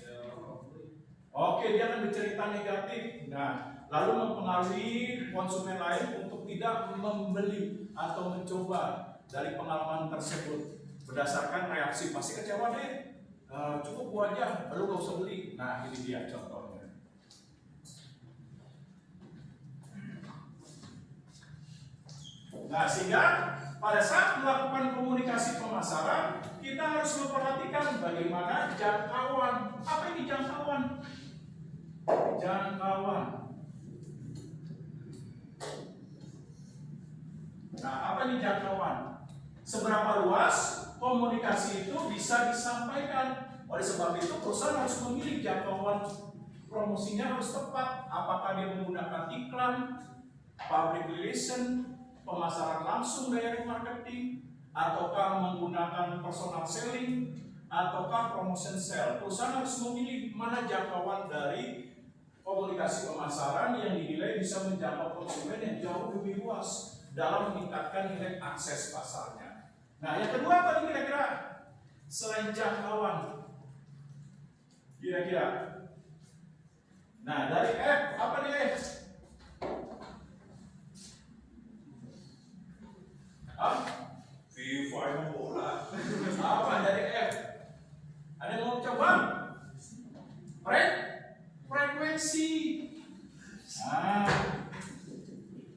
Oke, dia akan bercerita negatif. Nah, lalu mempengaruhi konsumen lain untuk tidak membeli atau mencoba dari pengalaman tersebut. Berdasarkan reaksi, pasti kecewa deh. Cukup gua aja, lu gak usah beli. Nah, ini dia contohnya. Nah, sehingga pada saat melakukan komunikasi pemasaran, kita harus memperhatikan bagaimana jangkauan. Apa ini jangkauan? Jangkauan. Nah, apa ini jangkauan? Seberapa luas komunikasi itu bisa disampaikan. Oleh sebab itu, perusahaan harus memilih jangkauan promosinya harus tepat. Apakah dia menggunakan iklan, public relation, pemasaran langsung, direct marketing, ataukah menggunakan personal selling, ataukah promotion sale. Perusahaan harus memilih mana jangkauan dari komunikasi pemasaran yang dinilai bisa menjangkau konsumen yang jauh lebih luas dalam meningkatkan nilai akses pasarnya. Nah, yang kedua apa nih kira-kira? Selain jangkauan, kira-kira. Nah, dari F, apa nih F? FIFA yang bola. Apa dari F? Ada yang mau coba? Frekuensi. Nah,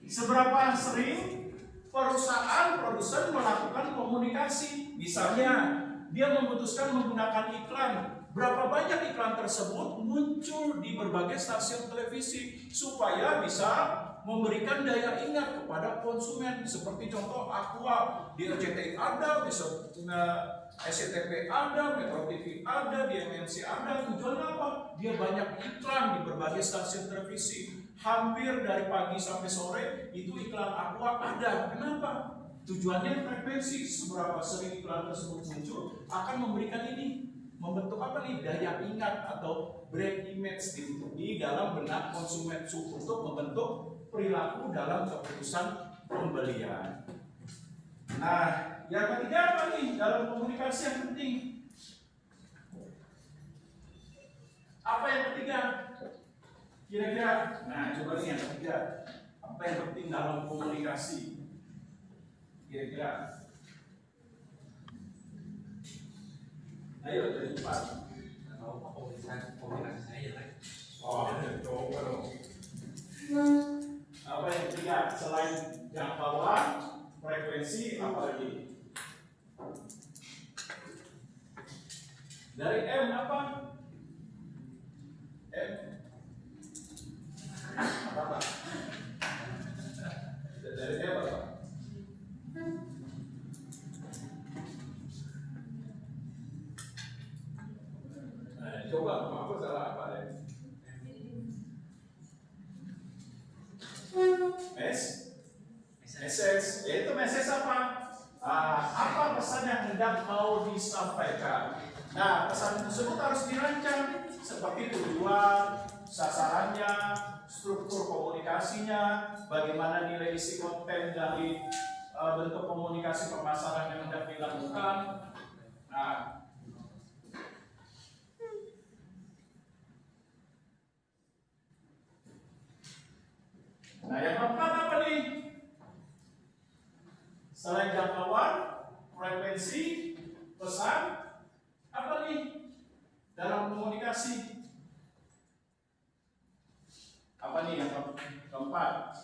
seberapa sering perusahaan produsen melakukan komunikasi? Misalnya, dia memutuskan menggunakan iklan. Berapa banyak iklan tersebut muncul di berbagai stasiun televisi supaya bisa memberikan daya ingat kepada konsumen. Seperti contoh Aqua, di RCTI ada, bisa SCTV ada, Metro TV ada, di MNC ada. Tujuannya apa? Dia banyak iklan di berbagai stasiun televisi. Hampir dari pagi sampai sore itu iklan Aqua ada. Kenapa? Tujuannya frekuensi. Seberapa sering iklan tersebut muncul akan memberikan ini, membentuk apa nih, daya ingat atau brand image di dalam benak konsumen untuk membentuk perilaku dalam keputusan pembelian. Nah, yang ketiga apa nih dalam komunikasi yang penting? Apa yang ketiga? Kira-kira, nah coba nih yang ketiga, apa yang penting dalam komunikasi? Kira-kira. Ayo dari cepat. Tahu komunikasi saya lah. Oh, coba dong. Apa yang ketiga? apa lagi? Dari M apa? M apa? Dari M apa? Coba aku salah apa deh? Message, yaitu message apa? Apa pesan yang hendak mau disampaikan? Nah, pesan tersebut harus dirancang seperti tujuan, sasarannya, struktur komunikasinya, bagaimana nilai isi konten dari bentuk komunikasi pemasaran yang hendak dilakukan. Nah, yang keempat apa nih? Selain jangkauan, frekuensi, pesan, apa nih dalam komunikasi? Apa nih yang keempat?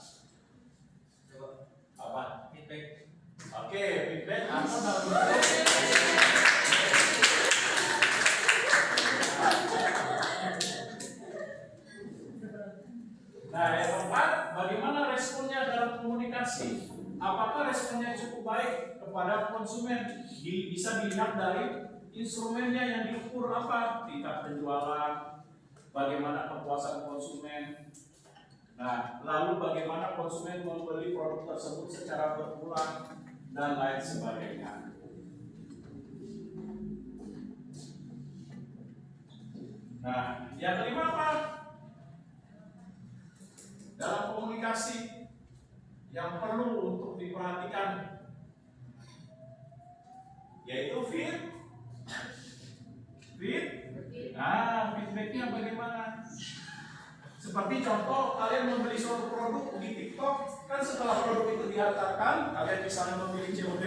Apa? Feedback. Oke, feedback atau dalam bentuk. Nah, yang keempat, bagaimana responnya dalam komunikasi? Apakah responnya cukup baik kepada konsumen? Bisa dilihat dari instrumennya yang diukur apa? Tingkat penjualan, bagaimana kepuasan konsumen. Nah, lalu bagaimana konsumen membeli produk tersebut secara berulang dan lain sebagainya. Nah, yang kelima apa? Dalam komunikasi yang perlu untuk diperhatikan yaitu feedbacknya bagaimana? Seperti contoh, kalian membeli suatu produk di TikTok, kan setelah produk itu dihantarkan, kalian misalnya memilih COD,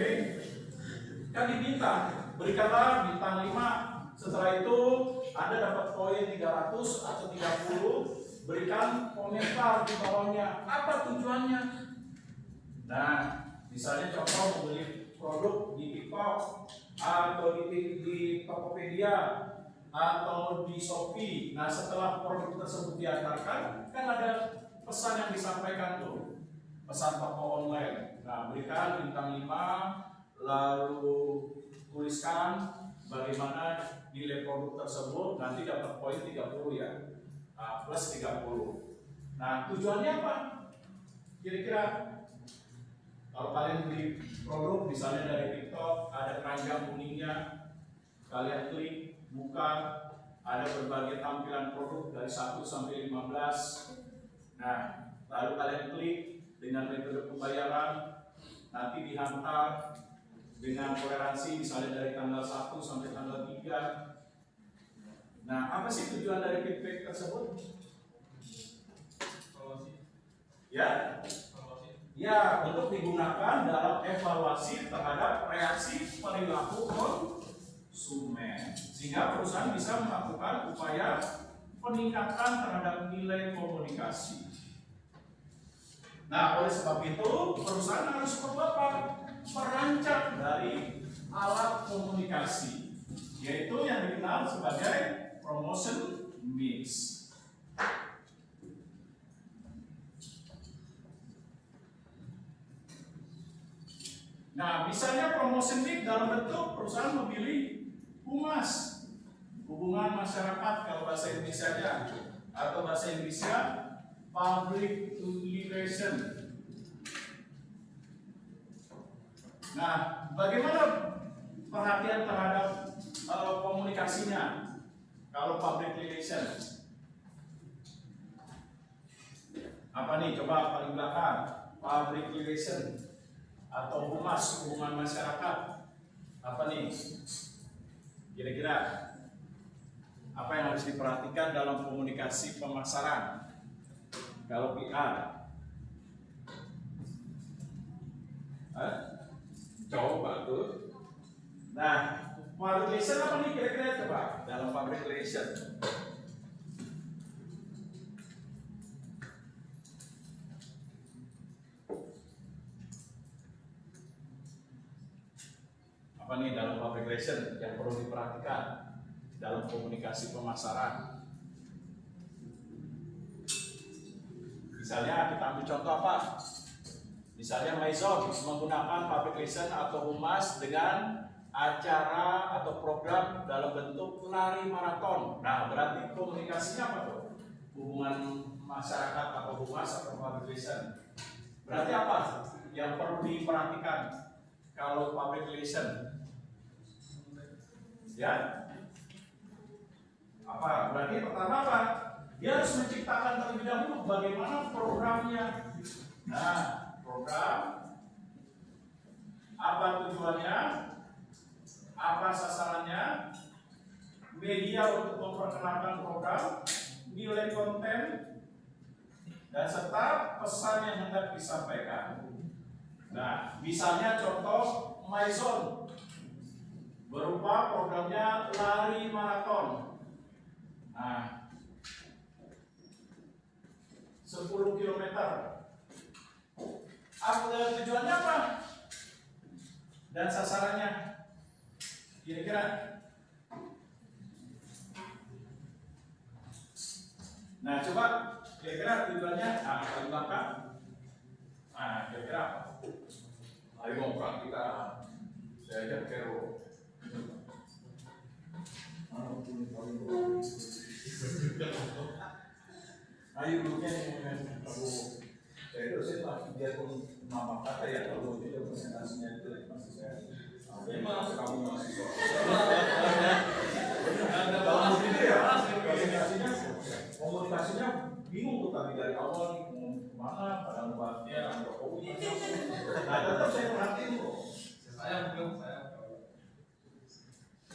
kan diminta, berikanlah bintang 5, setelah itu Anda dapat poin 300 atau 30, berikan komentar di bawahnya, apa tujuannya? Nah, misalnya contoh membeli produk di TikTok atau di Tokopedia atau di Shopee. Nah, setelah produk tersebut diantarkan, kan ada pesan yang disampaikan tuh, pesan toko online. Nah, berikan bintang 5, lalu tuliskan bagaimana nilai produk tersebut, nanti dapat poin 30 ya. Plus 30. Nah, tujuannya apa? Kira-kira kalau kalian beli produk misalnya dari TikTok, ada keranjang kuningnya, kalian klik, buka, ada berbagai tampilan produk dari 1 sampai 15. Nah, lalu kalian klik dengan metode pembayaran, nanti dihantar dengan toleransi misalnya dari tanggal 1 sampai tanggal 3. Nah, apa sih tujuan dari feedback tersebut? Ya, untuk digunakan dalam evaluasi terhadap reaksi perilaku konsumen, sehingga perusahaan bisa melakukan upaya peningkatan terhadap nilai komunikasi. Nah, oleh sebab itu perusahaan harus merancang dari alat komunikasi, yaitu yang dikenal sebagai promotion mix. Nah, misalnya promotion mix dalam bentuk perusahaan memilih HUMAS, hubungan masyarakat kalau bahasa Indonesia-nya, atau bahasa Inggrisnya public relation. Nah, bagaimana perhatian terhadap komunikasinya kalau public relation? Apa nih? Coba paling belakang, public relation atau HUMAS, hubungan masyarakat. Apa nih? Kira-kira apa yang harus diperhatikan dalam komunikasi pemasaran? Kalau PR, coba tuh. Nah, public relation apa nih kira-kira coba dalam public relation? apa nih dalam public relation yang perlu diperhatikan dalam komunikasi pemasaran? Misalnya kita ambil contoh apa? Misalnya Maison menggunakan public relation atau humas dengan acara atau program dalam bentuk lari maraton. Nah, berarti komunikasinya apa tuh? Hubungan masyarakat atau humas atau public relation. Berarti apa yang perlu diperhatikan kalau public relation? Ya, apa? Berarti pertama apa? Dia harus menciptakan terlebih dahulu bagaimana programnya. Nah, program apa tujuannya? Apa sasarannya, media untuk memperkenalkan program, nilai konten, dan serta pesan yang hendak disampaikan. Nah, misalnya contoh Maison berupa programnya lari maraton. Nah, 10 km. Apa tujuannya apa? Dan sasarannya? Kira-kira nah coba kira-kira tujuannya paling belakang. Nah kira-kira apa? Ayo ngobrol kita. Saya ajak Kero. Ayo dulunya aku. Saya itu saya biarpun nama kata ya kalau itu presentasinya itu masih saya. Memang kamu masih komunikasinya bingung tuh tadi dari awal nih mau kemana pada membahasnya Jokowi. Nah tetap saya perhatiin kok. Saya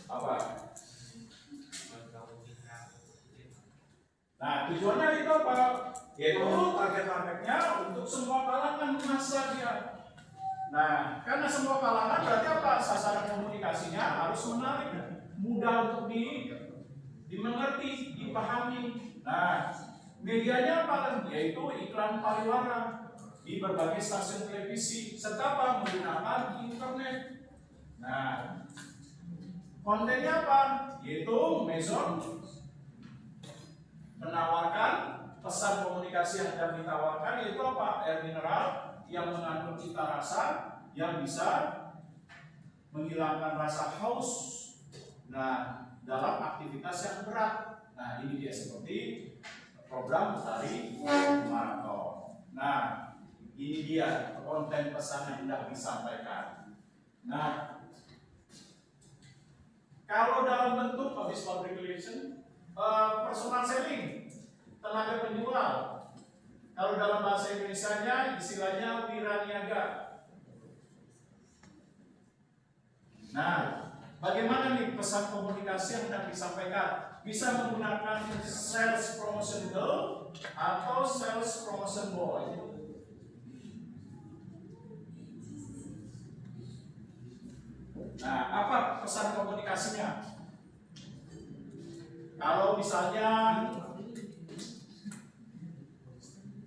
apa? Nah tujuannya itu apa? Yaitu target-targetnya untuk semua kalangan masa dia. Nah, karena semua kalangan berarti apa? Sasaran komunikasinya harus menarik, mudah untuk dimengerti, dipahami. Nah, medianya apa? Yaitu iklan pariwara di berbagai stasiun televisi serta apa? Menggunakan internet. Nah, kontennya apa? Yaitu Maison menawarkan pesan komunikasi yang akan ditawarkan yaitu apa? Air mineral yang mengandung cita rasa yang bisa menghilangkan rasa haus. Nah, dalam aktivitas yang berat. Nah, ini dia seperti program lari maraton. Nah, ini dia konten pesan yang hendak disampaikan. Nah, kalau dalam bentuk habis public relation, personal selling, tenaga penjual. Kalau dalam bahasa Indonesianya istilahnya wiraniaga. Nah, bagaimana nih pesan komunikasi yang hendak disampaikan? Bisa menggunakan sales promotion girl atau sales promotion boy. Nah, apa pesan komunikasinya? Kalau misalnya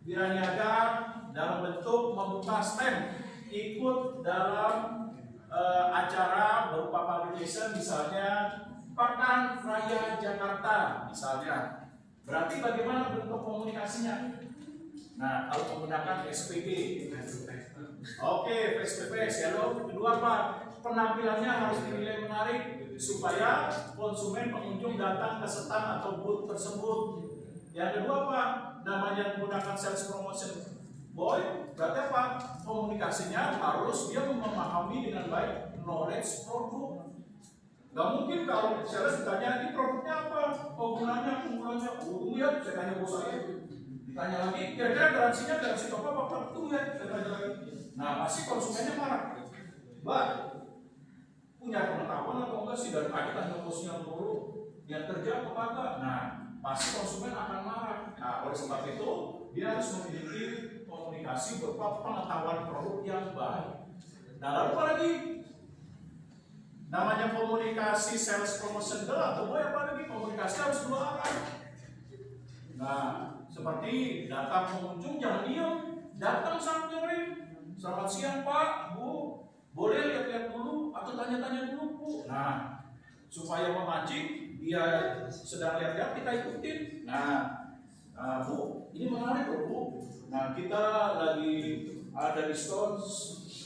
wiraniaga dalam bentuk membuka stand ikut dalam acara berupa public relation misalnya Pekan Raya Jakarta misalnya, berarti bagaimana bentuk komunikasinya? Nah, kalau menggunakan SPG, oke, face to face. Lalu kedua apa? Penampilannya harus dinilai menarik supaya konsumen pengunjung datang ke stand atau booth tersebut. Yang kedua apa? Namanya menggunakan sales promotion boy, berarti apa? Komunikasinya harus dia memahami dengan baik knowledge produk. Gak mungkin kalau sales ditanya ini produknya apa, keunggulannya, ya saya tanya bos saya, ditanya lagi, kira-kira garansinya garansi apa itu ya, saya tanya lagi. Nah pasti konsumennya marah. Mbak, punya pengetahuan atau enggak sih dari pagi tanya bosnya dulu, yang kerja apa kagak? Nah pasti konsumen akan marah. Nah oleh sebab itu dia harus memiliki komunikasi berupa pengetahuan produk yang baik. Nah lalu apa lagi? Namanya komunikasi sales promotion atau apa lagi? Komunikasi harus dua arah. Nah seperti datang pengunjung jangan diam, datang sambil dengerin. Selamat siang Pak, Bu. boleh lihat-lihat dulu atau tanya-tanya dulu Bu. Nah, supaya memancing dia sedang lihat-lihat kita ikutin. Bu, ini menarik loh Bu. Nah, kita lagi ada diskon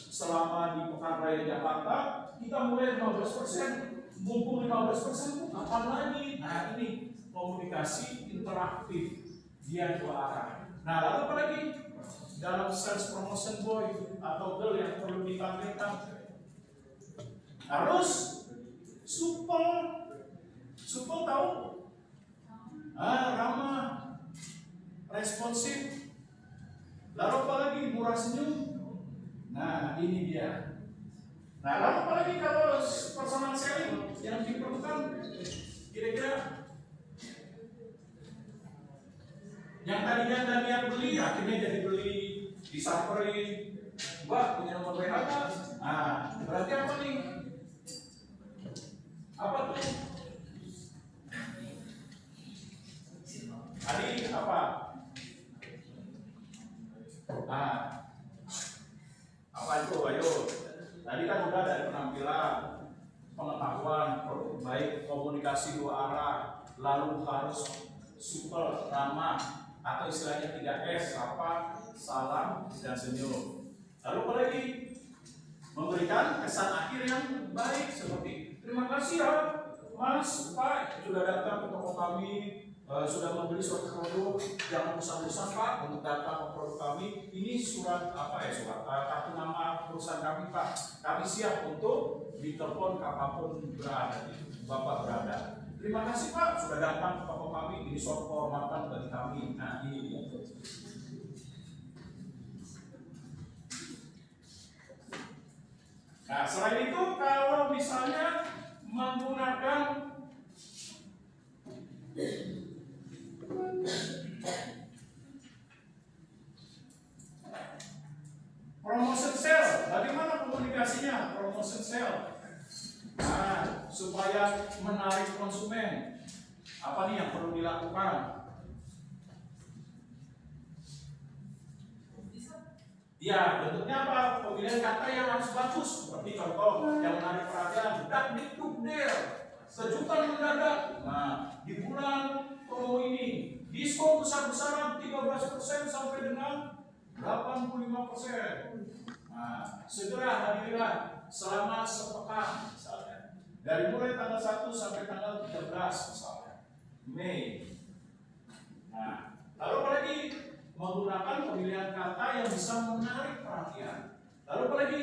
selama di Pekan Raya Jakarta. Kita mulai 15%. Mumpung 15% Bu, kapan lagi? Nah, ini komunikasi interaktif, dia dua arah. Nah, lalu apa lagi? Dalam sales promotion boy atau girl yang perlu ditampilkan harus supel tahu? Ramah, responsif. Lalu apa lagi? Murah senyum. Nah, ini dia. Nah, lalu apa lagi kalau personal selling yang diperlukan? Kira-kira yang tadinya Anda lihat beli, akhirnya jadi beli, disamperin, Mbak punya nomor WA nggak? Nah, berarti apa nih? Apa tuh? Tadi apa? Apa itu? Ayo. Tadi kan udah dari penampilan, pengetahuan, baik komunikasi dua arah, lalu harus super ramah atau istilahnya 3S, sapa, salam, dan senyum. Lalu apa lagi? Memberikan kesan akhir yang baik seperti terima kasih ya Mas, Pak sudah datang ke toko kami, sudah membeli suatu produk, jangan bosan-bosan Pak untuk datang ke produk kami. Ini surat kartu nama perusahaan kami Pak. Kami siap untuk ditelepon kapanpun Bapak berada. Terima kasih Pak sudah datang ke toko kami. Ini suatu kehormatan bagi kami. Nah ini dia. Nah selain itu kalau misalnya menggunakan promotion sale, bagaimana komunikasinya? Promotion sale. Nah, supaya menarik konsumen, apa nih yang perlu dilakukan? Ya, bentuknya apa? Pemilihan kata yang harus bagus. Seperti contoh yang menarik perhatian, dakdikdukdel, kejutan mendadak. Nah, di bulan promo ini diskon besar-besaran 13% sampai dengan 85%. Nah, segera hadirlah selama sepekan misalnya. Dari mulai tanggal 1 sampai tanggal 13 misalnya. Mei. Nah, lalu apa lagi? Menggunakan pemilihan kata yang bisa menarik perhatian. Lalu apa lagi?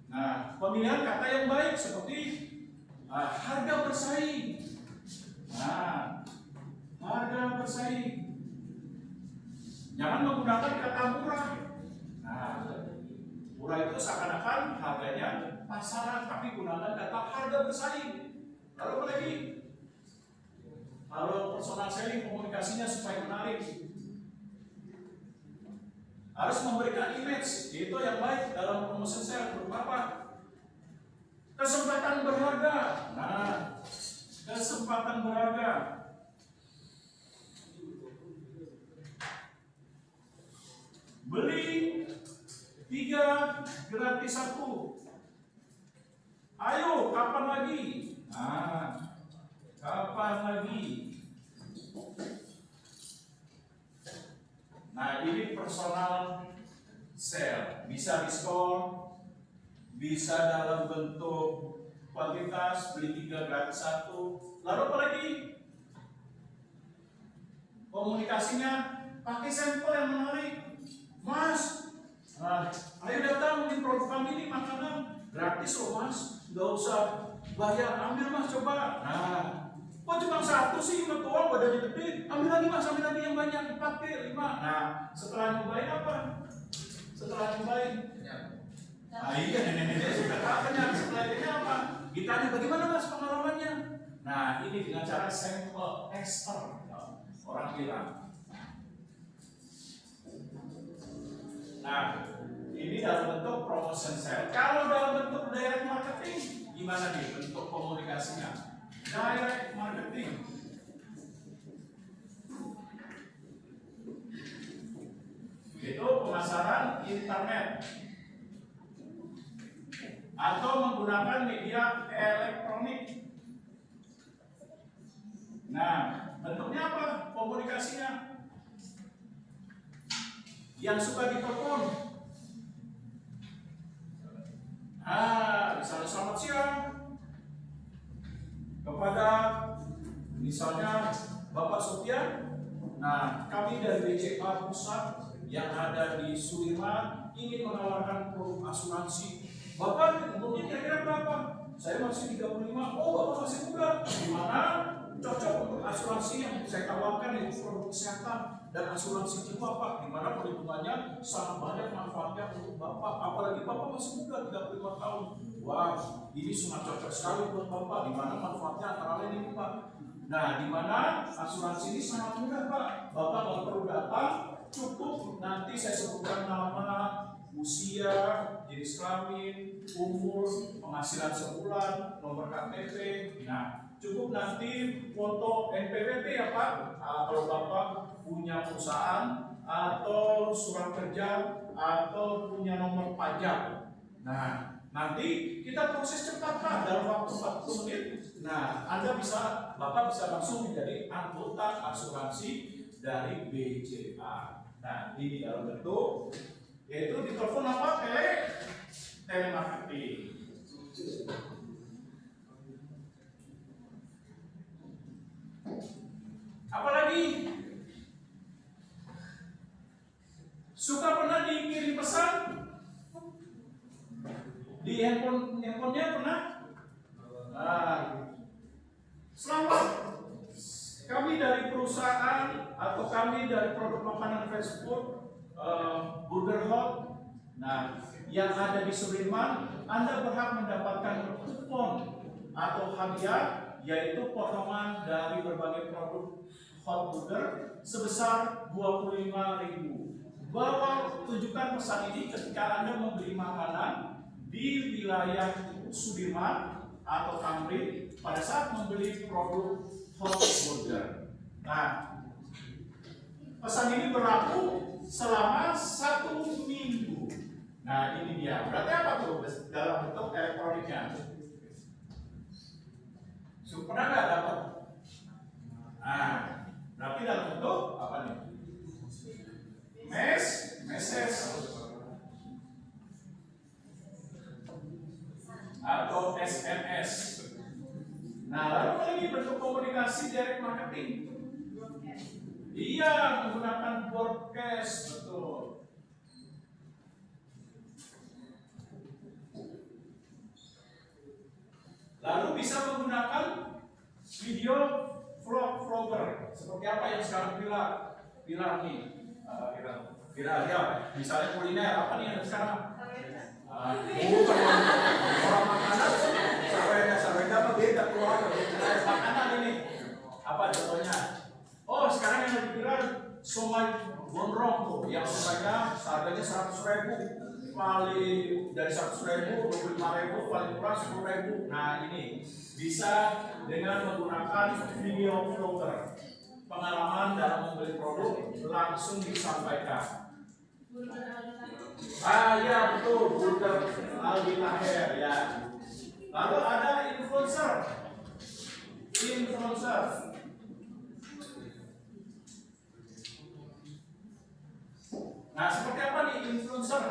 Nah, pemilihan kata yang baik seperti harga bersaing. Nah, harga bersaing. Jangan menggunakan kata murah. Nah, murah itu seakan-akan harganya pasaran, tapi gunakan kata harga bersaing. Lalu apa lagi? Kalau personal selling komunikasinya supaya menarik, harus memberikan image itu yang baik dalam promotion sale berupa apa? Kesempatan berharga. Nah, kesempatan berharga. Beli 3 gratis 1. Ayo, kapan lagi? Nah, kapan lagi? Nah, ini personal sale. Bisa diskon, bisa dalam bentuk kuantitas, beli 3 gratis 1. Lalu apa lagi? Komunikasinya pakai sampel yang menarik. Mas, ayo datang di produk kami ini makanan gratis loh Mas. Gak usah bayar, ambil Mas coba. Nah, kok cuma 1 sih ketua badannya gede? Ambil lagi Mas, ambil lagi yang banyak, 4 ke 5. Nah, setelah nyobain apa? Setelah nyobain, iya nenek-nenek sudah kenyang. Setelah itu apa? Ditanya bagaimana Mas pengalamannya? Nah, ini dengan cara sampel tester orang bilang. Nah, ini dalam bentuk promotion sale. Kalau dalam bentuk direct marketing, gimana nih bentuk komunikasinya? Direct marketing. Itu pemasaran internet. atau menggunakan media elektronik. Nah, bentuknya apa komunikasinya? Yang suka ditelepon, misalnya selamat siang kepada misalnya Bapak Sofian. Nah, kami dari BCA Pusat yang ada di Sudirman ingin menawarkan produk asuransi. Bapak umurnya kira-kira berapa? Saya masih 35. Oh, Bapak masih muda. Gimana? Cocok untuk asuransi yang saya tawarkan, yaitu produk kesehatan dan asuransi jiwa, Pak. Dimana perhitungannya sangat banyak manfaatnya untuk Bapak. Apalagi Bapak masih muda, 35 tahun. Wah, ini sangat cocok sekali buat Bapak. Dimana manfaatnya antara lain ini, Pak. Nah, dimana asuransi ini sangat mudah, Pak. Bapak nggak perlu datang, cukup nanti saya sebutkan nama, usia, jenis kelamin, umur, penghasilan sebulan, nomor KTP. Nah, cukup nanti foto NPWP ya Pak. Kalau Bapak punya perusahaan atau surat kerja atau punya nomor pajak. Nah, nanti kita proses cepat Pak dalam waktu 40 menit. Nah, Bapak bisa langsung menjadi anggota asuransi dari BCA. Nah, ini dalam bentuk yaitu ditelepon apa? Telemarketing. Apalagi suka pernah dikirim pesan di handphonenya pernah? Selamat, kami dari perusahaan atau kami dari produk makanan fast food Burger Hut. Nah, yang ada di Sudirman, Anda berhak mendapatkan kupon atau hadiah, yaitu potongan dari berbagai produk hot burger sebesar 25.000. Bahwa tunjukkan pesan ini ketika Anda membeli makanan di wilayah Sudirman atau Tamrin pada saat membeli produk hot burger. Nah, pesan ini berlaku selama 1 minggu. Nah, ini dia. Berarti apa tuh dalam bentuk elektroniknya? Pernah nggak dapat? Nah, berarti dalam bentuk apa nih? Message atau SMS. Nah, lalu ini bentuk komunikasi direct marketing. Iya, menggunakan broadcast, betul. Lalu bisa menggunakan video vlogger seperti apa yang sekarang viral nih. Viral ya, misalnya kuliner apa nih yang sekarang? Bukan orang makanan, sarweda apa beda keluar makanan ini. Apa contohnya? Oh, sekarang yang lebih viral somai gondrong tuh, yang harganya 100.000, paling dari 100.000, 25.000, paling murah 10.000. Nah, ini bisa dengan menggunakan video vlogger. Pengalaman dalam membeli produk langsung disampaikan. Ya betul, Burger Aldi Taher ya. Lalu ada influencer. Nah, seperti apa nih influencer?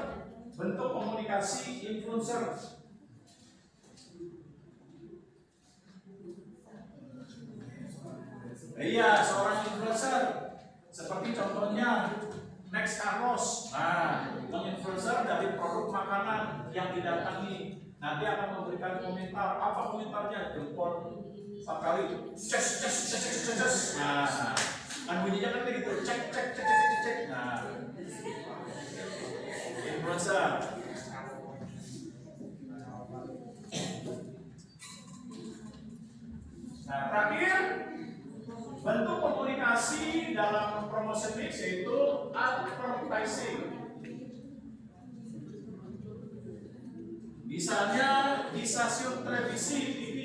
Bentuk komunikasi influencer. Iya, seorang influencer. Seperti contohnya Next Carlos. Nah, influencer dari produk makanan yang didatangi nanti akan memberikan komentar. Apa komentarnya? Jempol 4 kali. Ces. Nah, kan bunyinya kan begitu. Cek. Nah, influencer. Nah, terakhir bentuk komunikasi dalam promotion mix yaitu advertising. Misalnya di stasiun televisi TV.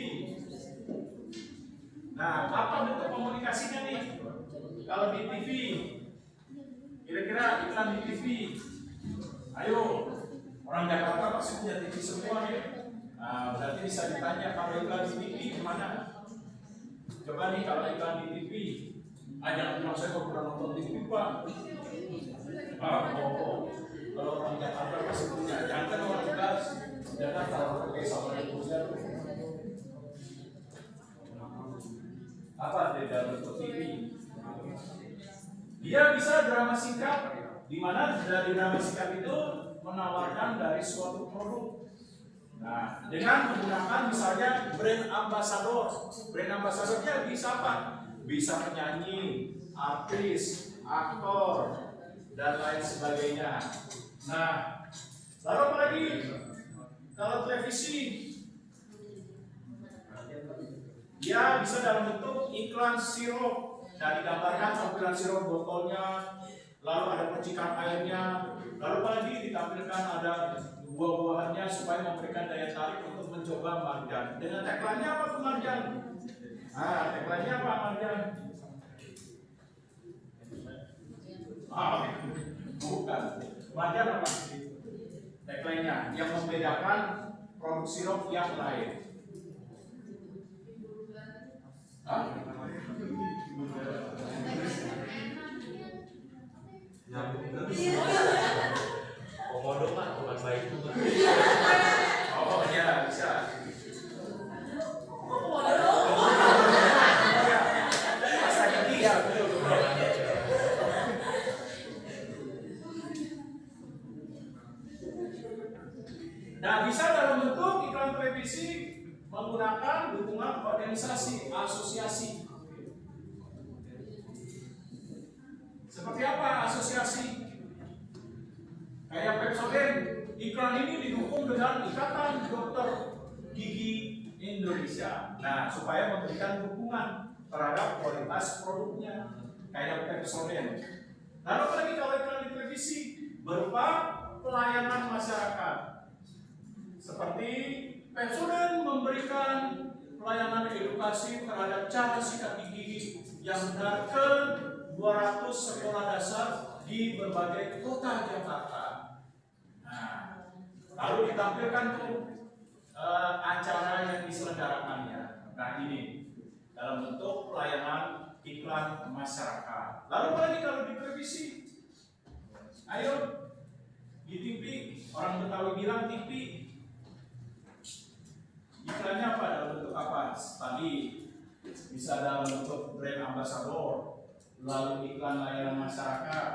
Nah, apa bentuk komunikasinya nih? Kalau di TV, kira-kira iklan di TV. Ayo, orang Jakarta pasti punya TV semua nih. Nah, berarti bisa ditanya kalau iklan di TV gimana? Coba nih kalau iklan di TV, jangan bilang saya kok pernah nonton TV Pak. Kalau orang Jakarta pasti punya, jangan orang Jakarta orang pakai sama yang punya. Apa beda bentuk TV? Dia bisa drama singkat, di mana dari drama singkat itu menawarkan dari suatu produk. Nah, dengan menggunakan misalnya brand ambassador. Brand ambassadornya bisa apa? Bisa penyanyi, artis, aktor, dan lain sebagainya. Nah, lalu apa lagi? Kalau televisi, dia bisa dalam bentuk iklan sirup. Dan digambarkan tampilan sirup botolnya, lalu ada percikan airnya, lalu apa lagi ditampilkan ada buah-buahannya supaya memberikan daya tarik untuk mencoba marjan. Dengan tagline-nya apa tuh marjan? Tagline-nya apa marjan? Bukan. Marjan apa? Tagline-nya yang membedakan produk sirup yang lain. Komodo Pak, bukan baik itu Pak. Oh ya, bisa. Masa gigi ya, betul. Nah, bisa dalam bentuk iklan televisi menggunakan dukungan organisasi, asosiasi. Seperti apa asosiasi? Kayak Pepsodent, iklan ini didukung dengan Ikatan Dokter Gigi Indonesia. Nah, supaya memberikan dukungan terhadap kualitas produknya, kayak Pepsodent. Lalu apalagi kalau iklan di televisi berupa pelayanan masyarakat, seperti Pepsodent memberikan pelayanan edukasi terhadap cara sikat gigi yang benar ke 200 sekolah dasar di berbagai kota Jakarta. Nah, lalu ditampilkan tuh acara yang diselenggarakannya. Nah, ini dalam bentuk pelayanan iklan masyarakat. Lalu apa lagi kalau di televisi? Ayo, di TV, orang Betawi bilang TV. Iklannya apa? Dalam bentuk apa? Tadi bisa dalam bentuk brand ambassador, lalu iklan layanan masyarakat,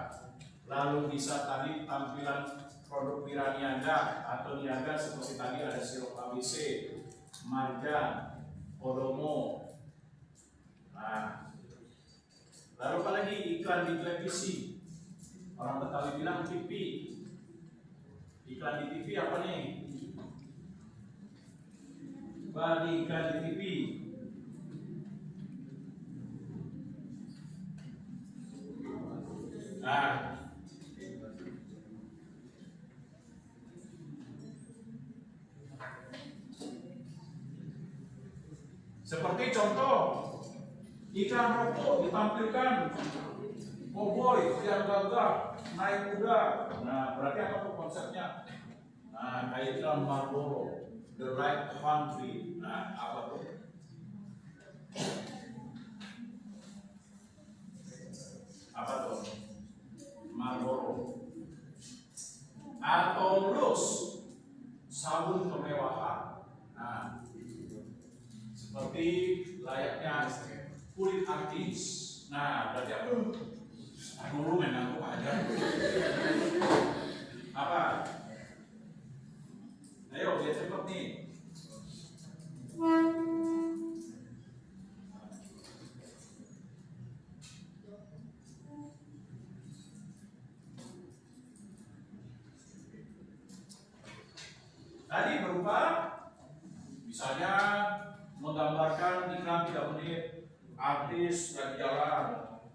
lalu bisa tadi tampilan produk Wiraniaga atau niaga seperti tadi ada sirup ABC, marjan, Kodomo. Nah, lalu apa lagi iklan di televisi? Orang Betawi bilang TV. Iklan di TV apa nih? Bagi iklan di TV. Nah, seperti contoh iklan rokok ditampilkan cowboy yang gagah naik kuda. Nah, berarti apa tuh konsepnya? Nah, kayak iklan Marlboro, The Right Country. Nah, apa tuh? Apa tuh? Marlboro. Atau Lux, sabun kemewahan. Nah, seperti layaknya kulit artis. Nah, berarti apa? Dulu main aku aja. Apa? Ayo, lihat cepet nih. Tadi berupa misalnya menggambarkan iklan 3 menit artis yang jalan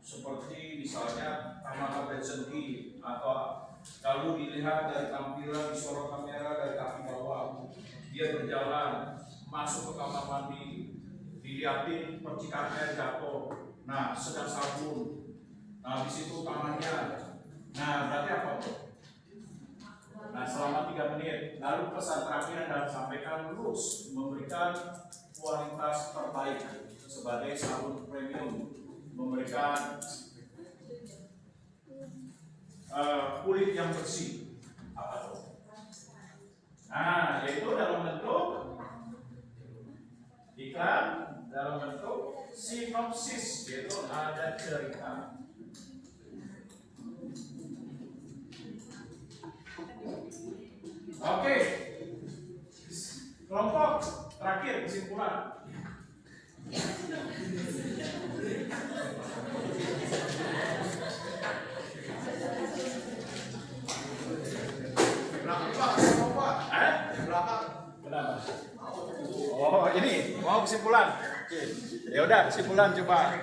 seperti misalnya Kamala Betsengki, atau kalau dilihat dari tampilan di sorot kamera dari kaki bawah, dia berjalan masuk ke kamar mandi, dilihatin percikan air jatuh, nah sedang sabun, nah di situ tangannya, nah berarti apa tuh? Nah selama 3 menit, lalu pesan terakhir yang dalam sampaikan dulu terus memberikan kualitas terbaik sebagai sabun premium, memberikan kulit yang bersih. Apa tuh? Nah, yaitu dalam bentuk iklan, dalam bentuk sinopsis, yaitu ada cerita. Oke, kelompok terakhir kesimpulan. Kenapa? Oh, ini mau kesimpulan. Oke. Ya udah, kesimpulan coba.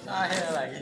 Saya lagi.